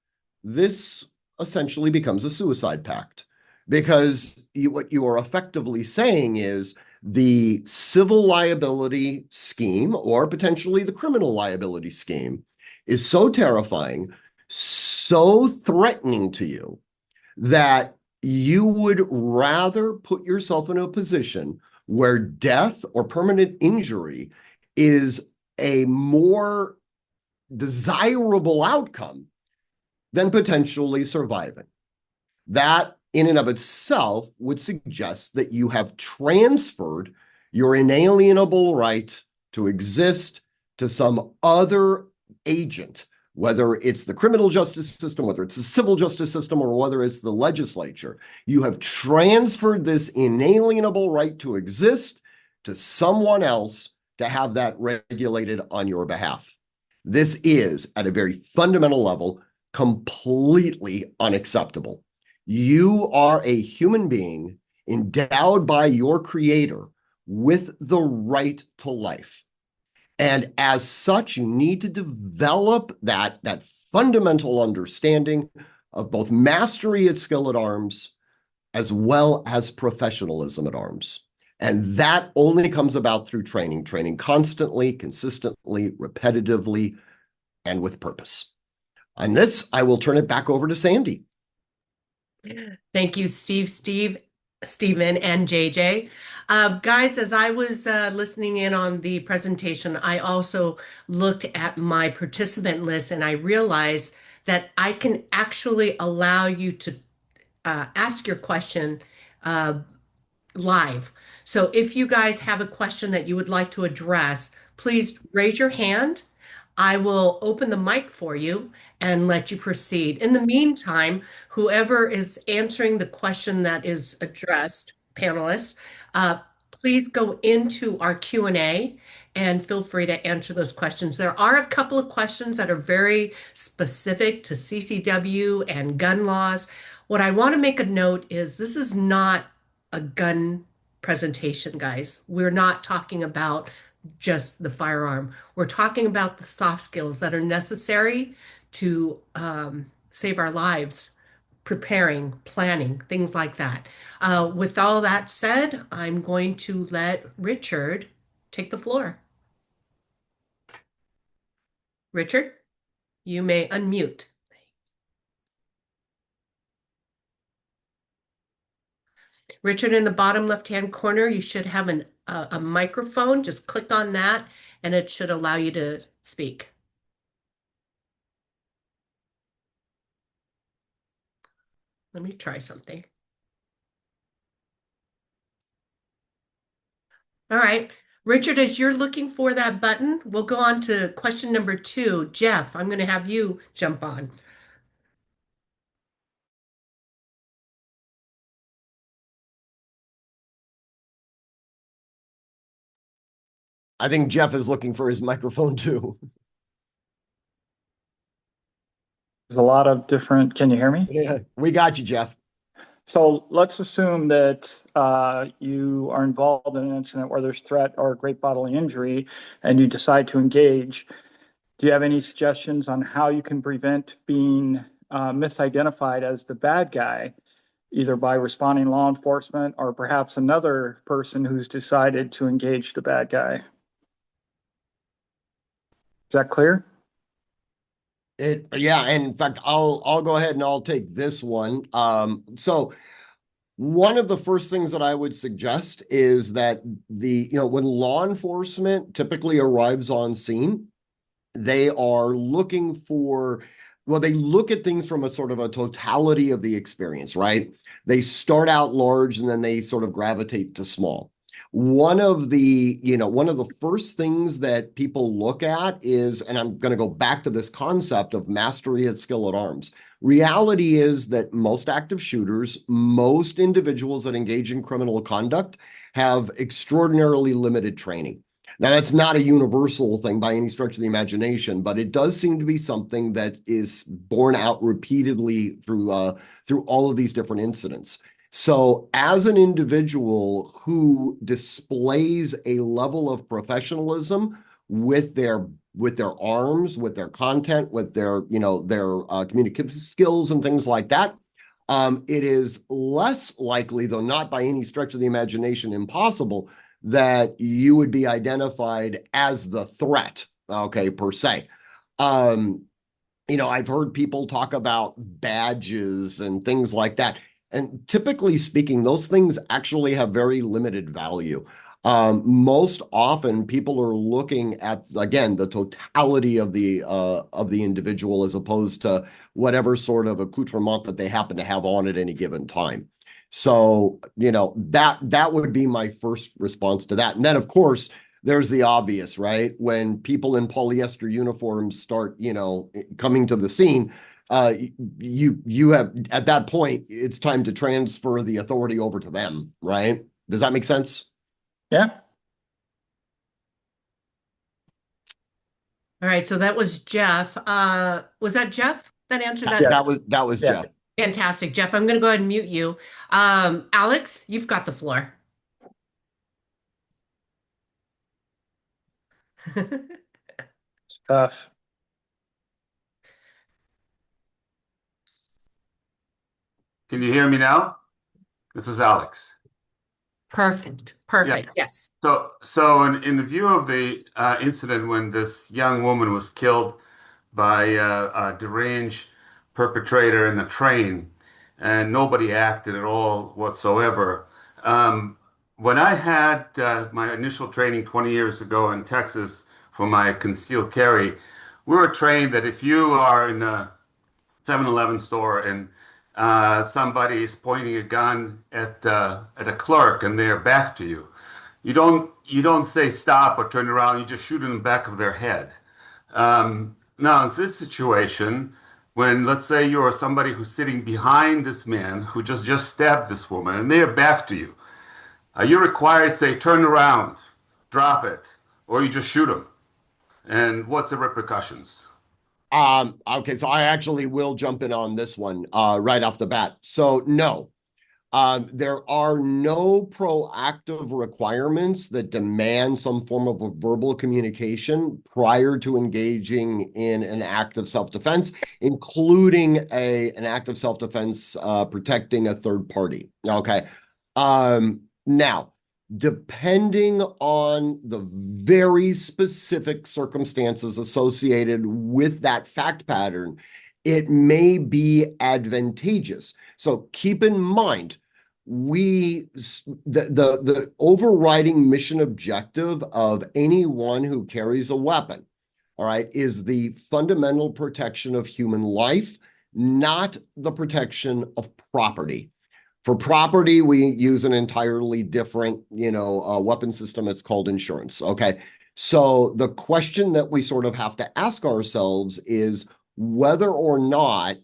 this essentially becomes a suicide pact, because what you are effectively saying is the civil liability scheme or potentially the criminal liability scheme is so terrifying, so threatening to you, that you would rather put yourself in a position where death or permanent injury is a more desirable outcome than potentially surviving. That in and of itself would suggest that you have transferred your inalienable right to exist to some other agent, whether it's the criminal justice system, whether it's the civil justice system, or whether it's the legislature. You have transferred this inalienable right to exist to someone else to have that regulated on your behalf. This is, at a very fundamental level, completely unacceptable. You are a human being endowed by your creator with the right to life. And as such, you need to develop that fundamental understanding of both mastery at skill at arms as well as professionalism at arms. And that only comes about through training constantly, consistently, repetitively, and with purpose. On this, I will turn it back over to Sandy. Thank you, Stephen, and JJ. Guys, as I was listening in on the presentation, I also looked at my participant list and I realized that I can actually allow you to ask your question live. So if you guys have a question that you would like to address, please raise your hand. I will open the mic for you and let you proceed. In the meantime, whoever is answering the question that is addressed, panelists, please go into our Q&A and feel free to answer those questions. There are a couple of questions that are very specific to CCW and gun laws. What I want to make a note is this is not a gun presentation, guys. We're not talking about just the firearm. We're talking about the soft skills that are necessary to save our lives, preparing, planning, things like that. With all that said, I'm going to let Richard take the floor. Richard, you may unmute. Richard, in the bottom left-hand corner, you should have a microphone. Just click on that and it should allow you to speak. Let me try something. All right. Richard, as you're looking for that button, we'll go on to question number 2. Jeff, I'm going to have you jump on. I think Jeff is looking for his microphone too. There's a lot of different, can you hear me? Yeah, we got you, Jeff. So let's assume that you are involved in an incident where there's threat or great bodily injury and you decide to engage. Do you have any suggestions on how you can prevent being misidentified as the bad guy, either by responding law enforcement or perhaps another person who's decided to engage the bad guy? Is that clear? Yeah, and in fact, I'll go ahead and I'll take this one. So one of the first things that I would suggest is that when law enforcement typically arrives on scene, they are looking for, well, they look at things from a sort of a totality of the experience, right? They start out large and then they sort of gravitate to small. One of the first things that people look at is, and I'm going to go back to this concept of mastery at skill at arms. Reality is that most active shooters, most individuals that engage in criminal conduct have extraordinarily limited training. Now, that's not a universal thing by any stretch of the imagination, but it does seem to be something that is borne out repeatedly through all of these different incidents. So as an individual who displays a level of professionalism with their arms, with their content, with their communicative skills and things like that, it is less likely, though not by any stretch of the imagination impossible, that you would be identified as the threat, okay, per se. I've heard people talk about badges and things like that. And typically speaking, those things actually have very limited value. Most often people are looking at, again, the totality of the individual as opposed to whatever sort of accoutrement that they happen to have on at any given time. So, that would be my first response to that. And then, of course, there's the obvious, right? When people in polyester uniforms start, coming to the scene, you have, at that point, it's time to transfer the authority over to them, right? Does that make sense? Yeah. All right, so that was Jeff. Was that Jeff that answered that? Yeah. That was Yeah. Jeff. Fantastic, Jeff. I'm going to go ahead and mute you. Alex, you've got the floor. Tough. Can you hear me now? This is Alex. Perfect. Perfect. Yes. So in the view of the incident when this young woman was killed by a deranged perpetrator in the train, and nobody acted at all whatsoever. When I had my initial training 20 years ago in Texas for my concealed carry, we were trained that if you are in a 7-Eleven store and somebody is pointing a gun at a clerk and they're back to you, you don't say stop or turn around. You just shoot in the back of their head. Now, in this situation, when let's say you're somebody who's sitting behind this man who just stabbed this woman and they're back to you, are you required to say turn around, drop it, or you just shoot them? And what's the repercussions? Okay, so I actually will jump in on this one right off the bat. So no, there are no proactive requirements that demand some form of a verbal communication prior to engaging in an act of self-defense, including an act of self-defense protecting a third party. Okay. Now, depending on the very specific circumstances associated with that fact pattern, it may be advantageous. So keep in mind, the overriding mission objective of anyone who carries a weapon, all right, is the fundamental protection of human life, not the protection of property. For property, we use an entirely different, weapon system. It's called insurance. Okay. So the question that we sort of have to ask ourselves is whether or not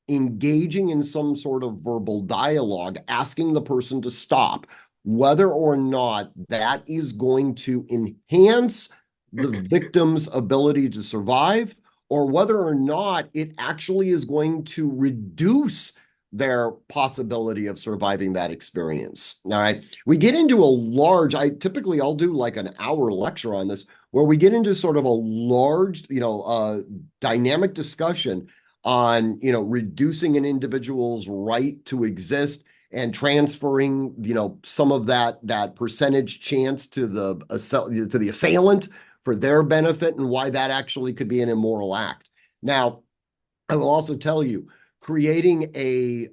engaging in some sort of verbal dialogue, asking the person to stop, whether or not that is going to enhance the victim's ability to survive, or whether or not it actually is going to reduce their possibility of surviving that experience. All right. We get into I'll do like an hour lecture on this, where we get into sort of a large, dynamic discussion on, reducing an individual's right to exist and transferring, some of that percentage chance to the assailant for their benefit, and why that actually could be an immoral act. Now, I will also tell you, creating a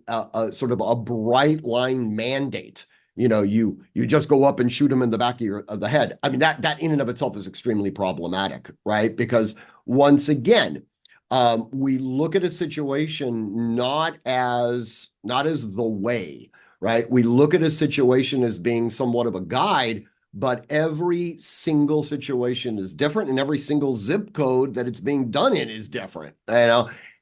sort of a bright line mandate, you just go up and shoot them in the back of the head. I mean, that in and of itself is extremely problematic, right? Because once again, we look at a situation not as the way, right? We look at a situation as being somewhat of a guide, but every single situation is different, and every single zip code that it's being done in is different,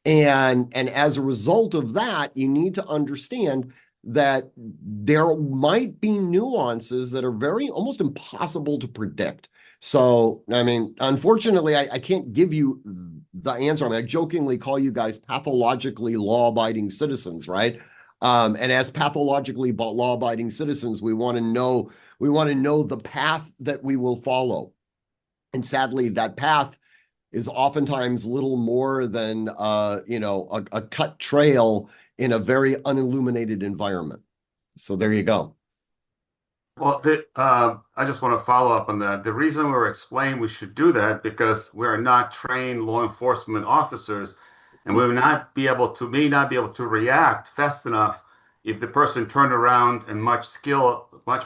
And as a result of that, you need to understand that there might be nuances that are very almost impossible to predict. So, I mean, unfortunately, I can't give you the answer. I mean, I jokingly call you guys pathologically law-abiding citizens, right? And as pathologically law-abiding citizens, we want to know the path that we will follow. And sadly, that path is oftentimes little more than a cut trail in a very unilluminated environment. So there you go. Well, I just want to follow up on that. The reason we're explaining we should do that because we're not trained law enforcement officers, and we may not be able to react fast enough if the person turned around and much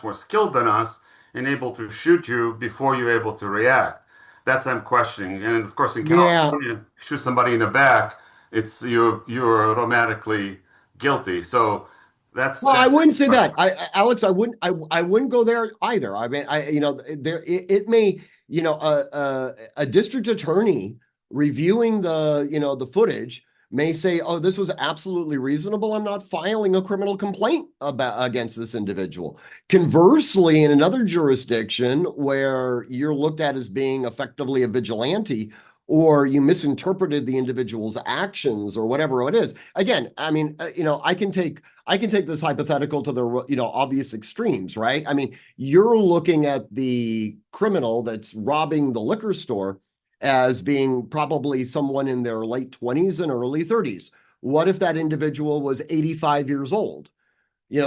more skilled than us, and able to shoot you before you're able to react. That's what I'm questioning. And of course, in Yeah. California, shoot somebody in the back, it's you're automatically guilty. So Well, I that's wouldn't say that. Alex, I wouldn't go there either. I mean, it may, a district attorney reviewing the footage may say, oh, this was absolutely reasonable. I'm not filing a criminal complaint against this individual. Conversely, in another jurisdiction where you're looked at as being effectively a vigilante, or you misinterpreted the individual's actions or whatever it is. Again, I mean, I can take this hypothetical to the obvious extremes, right? I mean, you're looking at the criminal that's robbing the liquor store as being probably someone in their late 20s and early 30s. What if that individual was 85 years old?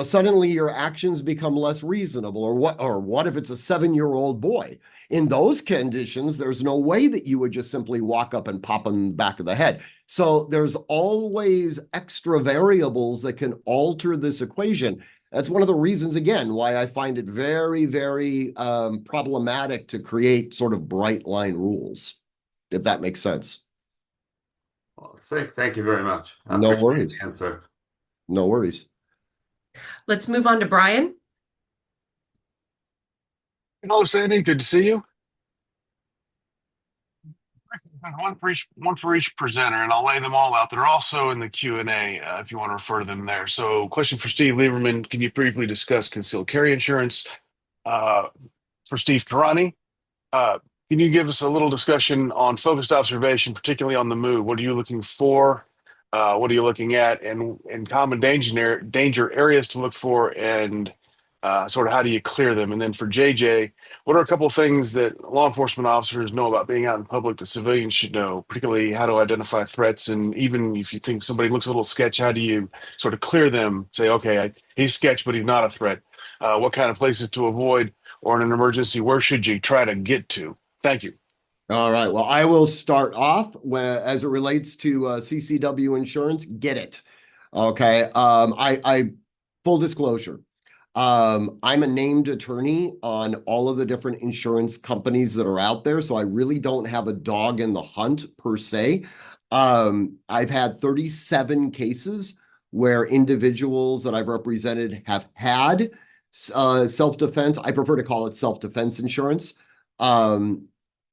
Suddenly your actions become less reasonable. Or what if it's a 7-year-old boy? In those conditions, there's no way that you would just simply walk up and pop him in the back of the head. So there's always extra variables that can alter this equation. That's one of the reasons, again, why I find it very, very problematic to create sort of bright line rules, if that makes sense. Well, thank you very much. I No appreciate worries. the answer. No worries. Let's move on to Brian. Hello, Sandy. Good to see you. One for each presenter, and I'll lay them all out. They're also in the Q&A if you want to refer to them there. So, question for Steve Lieberman: can you briefly discuss concealed carry insurance? For Steve Tarani, can you give us a little discussion on focused observation, particularly on the move? What are you looking for? What are you looking at? And common danger areas to look for, and sort of how do you clear them? And then for JJ, what are a couple of things that law enforcement officers know about being out in public that civilians should know, particularly how to identify threats? And even if you think somebody looks a little sketch, how do you sort of clear them? Say, okay, he's sketch, but he's not a threat. What kind of places to avoid? Or in an emergency, where should you try to get to? Thank you. All right. Well, I will start off as it relates to CCW insurance. Get it. Okay. I full disclosure. I'm a named attorney on all of the different insurance companies that are out there, so I really don't have a dog in the hunt per se. I've had 37 cases where individuals that I've represented have had self-defense. I prefer to call it self-defense insurance. And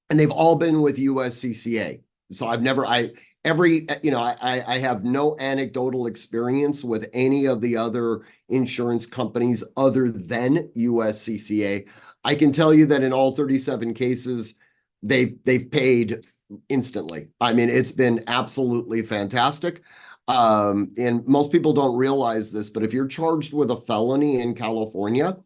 they've all been with USCCA. So I've never, I have no anecdotal experience with any of the other insurance companies other than USCCA. I can tell you that in all 37 cases, they've paid instantly. I mean, it's been absolutely fantastic. And most people don't realize this, but if you're charged with a felony in California,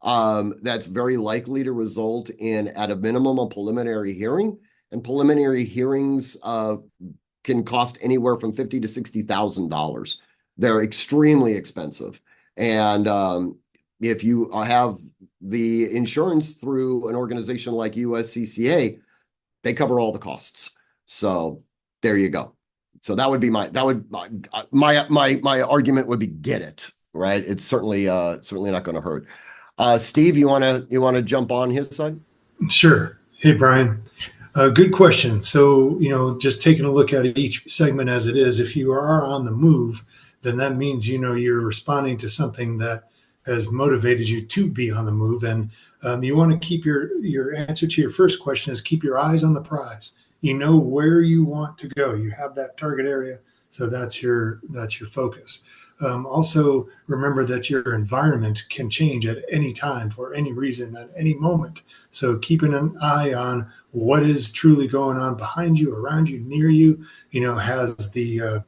that's very likely to result in, at a minimum, a preliminary hearing. And preliminary hearings can cost anywhere from $50,000 to $60,000. They're extremely expensive. And if you have the insurance through an organization like USCCA, they cover all the costs. So there you go. So that would be my argument would be get it, right? It's certainly not going to hurt. Steve, you wanna jump on his side? Sure. Hey, Brian. Good question. So, just taking a look at each segment as it is, if you are on the move, then that means, you're responding to something that has motivated you to be on the move. And you want to keep your answer to your first question is keep your eyes on the prize. You know where you want to go. You have that target area. So that's your focus. Also, remember that your environment can change at any time for any reason at any moment. So keeping an eye on what is truly going on behind you, around you, near you. Has the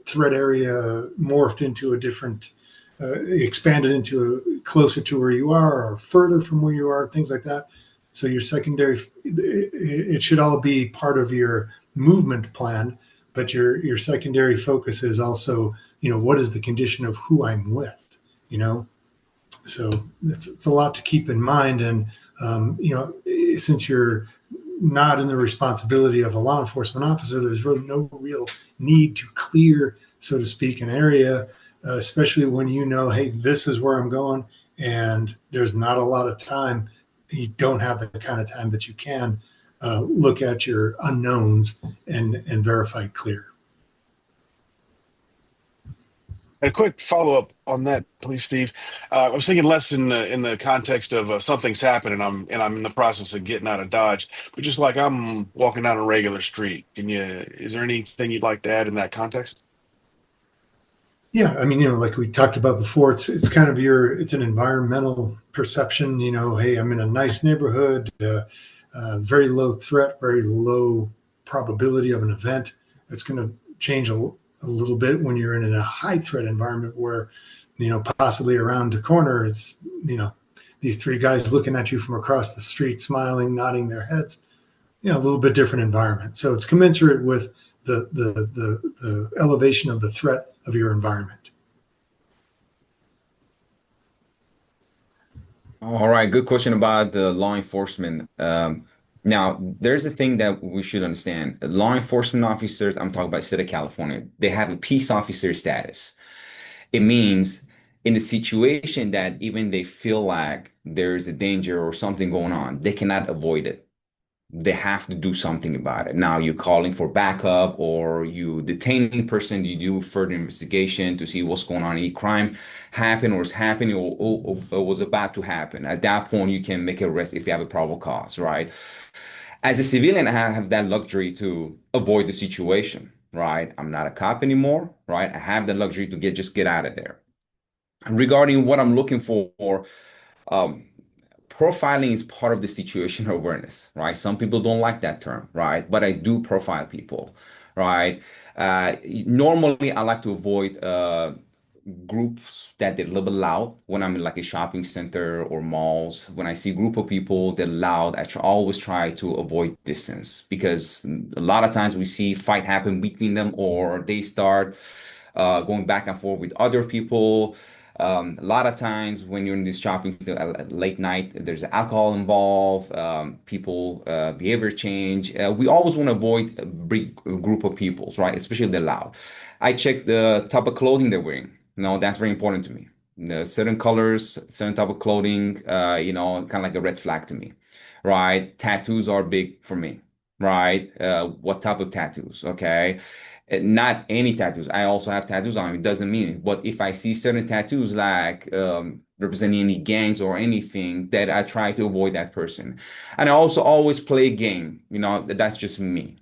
threat area morphed into a different, expanded into closer to where you are or further from where you are, things like that. So your secondary, it should all be part of your movement plan. But your secondary focus is also, what is the condition of who I'm with, So it's a lot to keep in mind. And, since you're not in the responsibility of a law enforcement officer, there's really no real need to clear, so to speak, an area, especially when hey, this is where I'm going and there's not a lot of time. You don't have the kind of time that you can look at your unknowns and verify clear. A quick follow-up on that, please, Steve. I was thinking less in the context of something's happened and I'm in the process of getting out of Dodge, but just like I'm walking down a regular street. Is there anything you'd like to add in that context? Yeah, I mean, like we talked about before, it's kind of it's an environmental perception. Hey, I'm in a nice neighborhood, very low threat, very low probability of an event. It's going to change a little bit when you're in a high threat environment where, possibly around the corner, it's these three guys looking at you from across the street, smiling, nodding their heads. A little bit different environment. So it's commensurate with the elevation of the threat of your environment. All right, good question about the law enforcement. Now, there's a thing that we should understand. Law enforcement officers, I'm talking about state of California, they have a peace officer status. It means in the situation that even they feel like there's a danger or something going on, they cannot avoid it. They have to do something about it. Now you're calling for backup or you detaining person, you do further investigation to see what's going on. Any crime happened or is happening or was about to happen. At that point, you can make an arrest if you have a probable cause, right? As a civilian, I have that luxury to avoid the situation, right? I'm not a cop anymore, right? I have the luxury to just get out of there. Regarding what I'm looking for, um, profiling is part of the situational awareness, right? Some people don't like that term, right? But I do profile people, right? Normally, I like to avoid groups that they're a little bit loud when I'm in like a shopping center or malls. When I see a group of people that loud, always try to avoid distance because a lot of times we see fight happen between them or they start going back and forth with other people. A lot of times when you're in this shopping at late night, there's alcohol involved, people behavior change. We always want to avoid a big group of peoples, right? Especially the loud. I check the type of clothing they're wearing. That's very important to me. Certain colors, certain type of clothing, kind of like a red flag to me, right? Tattoos are big for me. right? What type of tattoos, okay? Not any tattoos. I also have tattoos on me. It doesn't mean it. But if I see certain tattoos like representing any gangs or anything, that I try to avoid that person. And I also always play a game. You know, that's just me.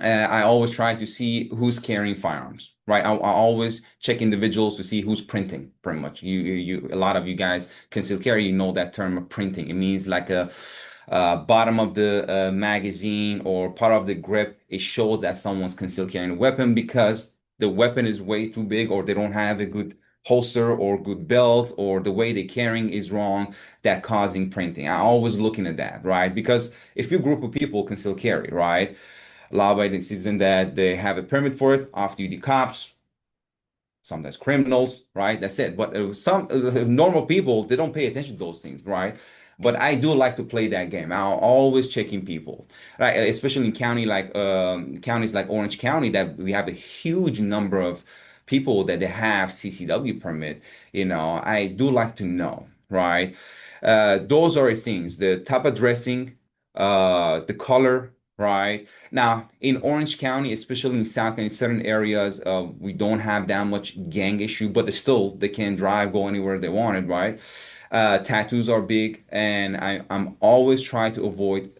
I always try to see who's carrying firearms, right? I always check individuals to see who's printing, pretty much. A lot of you guys concealed carry, you know that term of printing. It means like a bottom of the magazine or part of the grip. It shows that someone's concealed carrying a weapon because the weapon is way too big, or they don't have a good holster or good belt, or the way they're carrying is wrong, that causing printing. I always looking at that, right? Because if your group of people conceal carry, right? Law-abiding citizen that they have a permit for it, off-duty cops, sometimes criminals, right? That's it. But some normal people, they don't pay attention to those things, right? But I do like to play that game. I'm always checking people, right? Especially in counties like Orange County, that we have a huge number of people that they have CCW permit. You know, I do like to know, right? Those are things. The type of dressing, the color, right? Now, in Orange County, especially in South County, certain areas, we don't have that much gang issue, but still, they can drive, go anywhere they wanted, right? Tattoos are big, and I'm always trying to avoid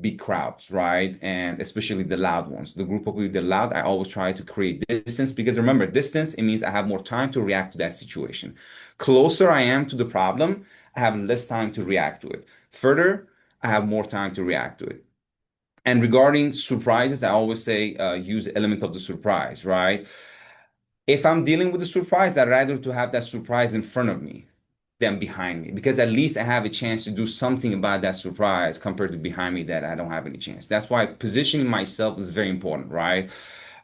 big crowds, right? And especially the loud ones. The group of people, the loud, I always try to create distance because remember, distance, it means I have more time to react to that situation. Closer I am to the problem, I have less time to react to it. Further, I have more time to react to it. And regarding surprises, I always say use the element of the surprise, right? If I'm dealing with a surprise, I'd rather to have that surprise in front of me than behind me because at least I have a chance to do something about that surprise compared to behind me that I don't have any chance. That's why positioning myself is very important, right?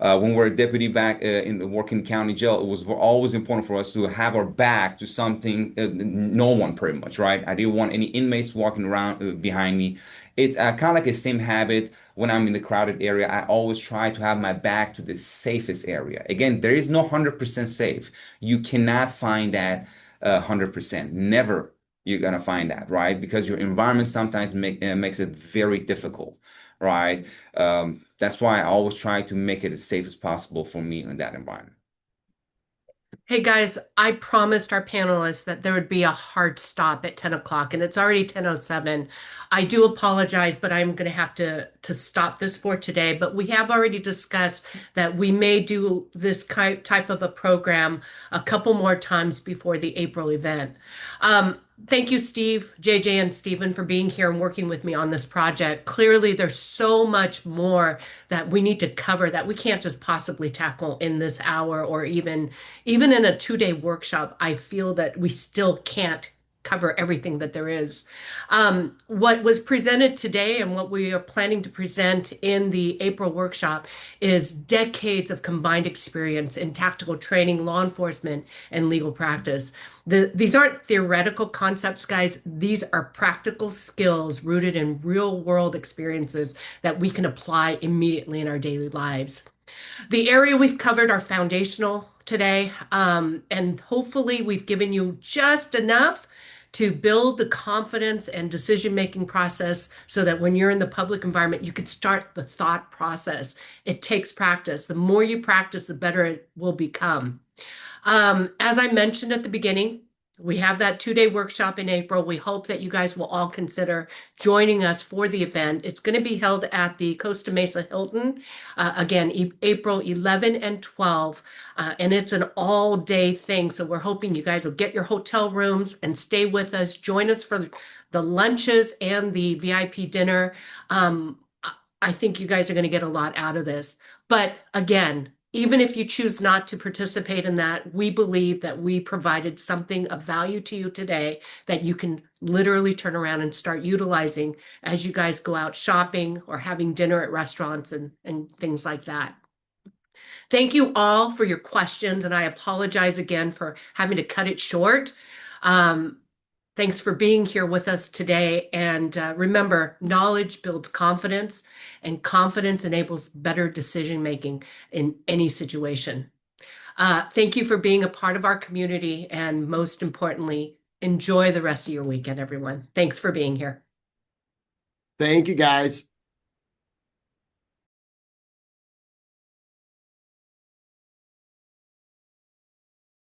When we're a deputy back in the working county jail, it was always important for us to have our back to something, no one pretty much, right? I didn't want any inmates walking around behind me. It's kind of like the same habit when I'm in the crowded area. I always try to have my back to the safest area. Again, there is no 100% safe. You cannot find that 100%. Never you're gonna find that, right? Because your environment sometimes makes it very difficult, right? That's why I always try to make it as safe as possible for me in that environment. Hey guys, I promised our panelists that there would be a hard stop at 10 o'clock, and it's already 10:07. I do apologize, but I'm going to have to stop this for today. But we have already discussed that we may do this type of a program a couple more times before the April event. Thank you, Steve, JJ, and Stephen, for being here and working with me on this project. Clearly, there's so much more that we need to cover that we can't just possibly tackle in this hour or even in a 2-day workshop. I feel that we still can't cover everything that there is. What was presented today and what we are planning to present in the April workshop is decades of combined experience in tactical training, law enforcement, and legal practice. These aren't theoretical concepts, guys. These are practical skills rooted in real world experiences that we can apply immediately in our daily lives. The area we've covered are foundational today, and hopefully we've given you just enough to build the confidence and decision-making process so that when you're in the public environment, you can start the thought process. It takes practice. The more you practice, the better it will become. As I mentioned at the beginning, we have that 2-day workshop in April. We hope that you guys will all consider joining us for the event. It's going to be held at the Costa Mesa Hilton, again, April 11 and 12, and it's an all-day thing. So we're hoping you guys will get your hotel rooms and stay with us. Join us for the lunches and the VIP dinner. I think you guys are going to get a lot out of this. But again, even if you choose not to participate in that, we believe that we provided something of value to you today that you can literally turn around and start utilizing as you guys go out shopping or having dinner at restaurants and things like that. Thank you all for your questions, and I apologize again for having to cut it short. Thanks for being here with us today. And remember, knowledge builds confidence, and confidence enables better decision making in any situation. Thank you for being a part of our community. And most importantly, enjoy the rest of your weekend, everyone. Thanks for being here. Thank you, guys.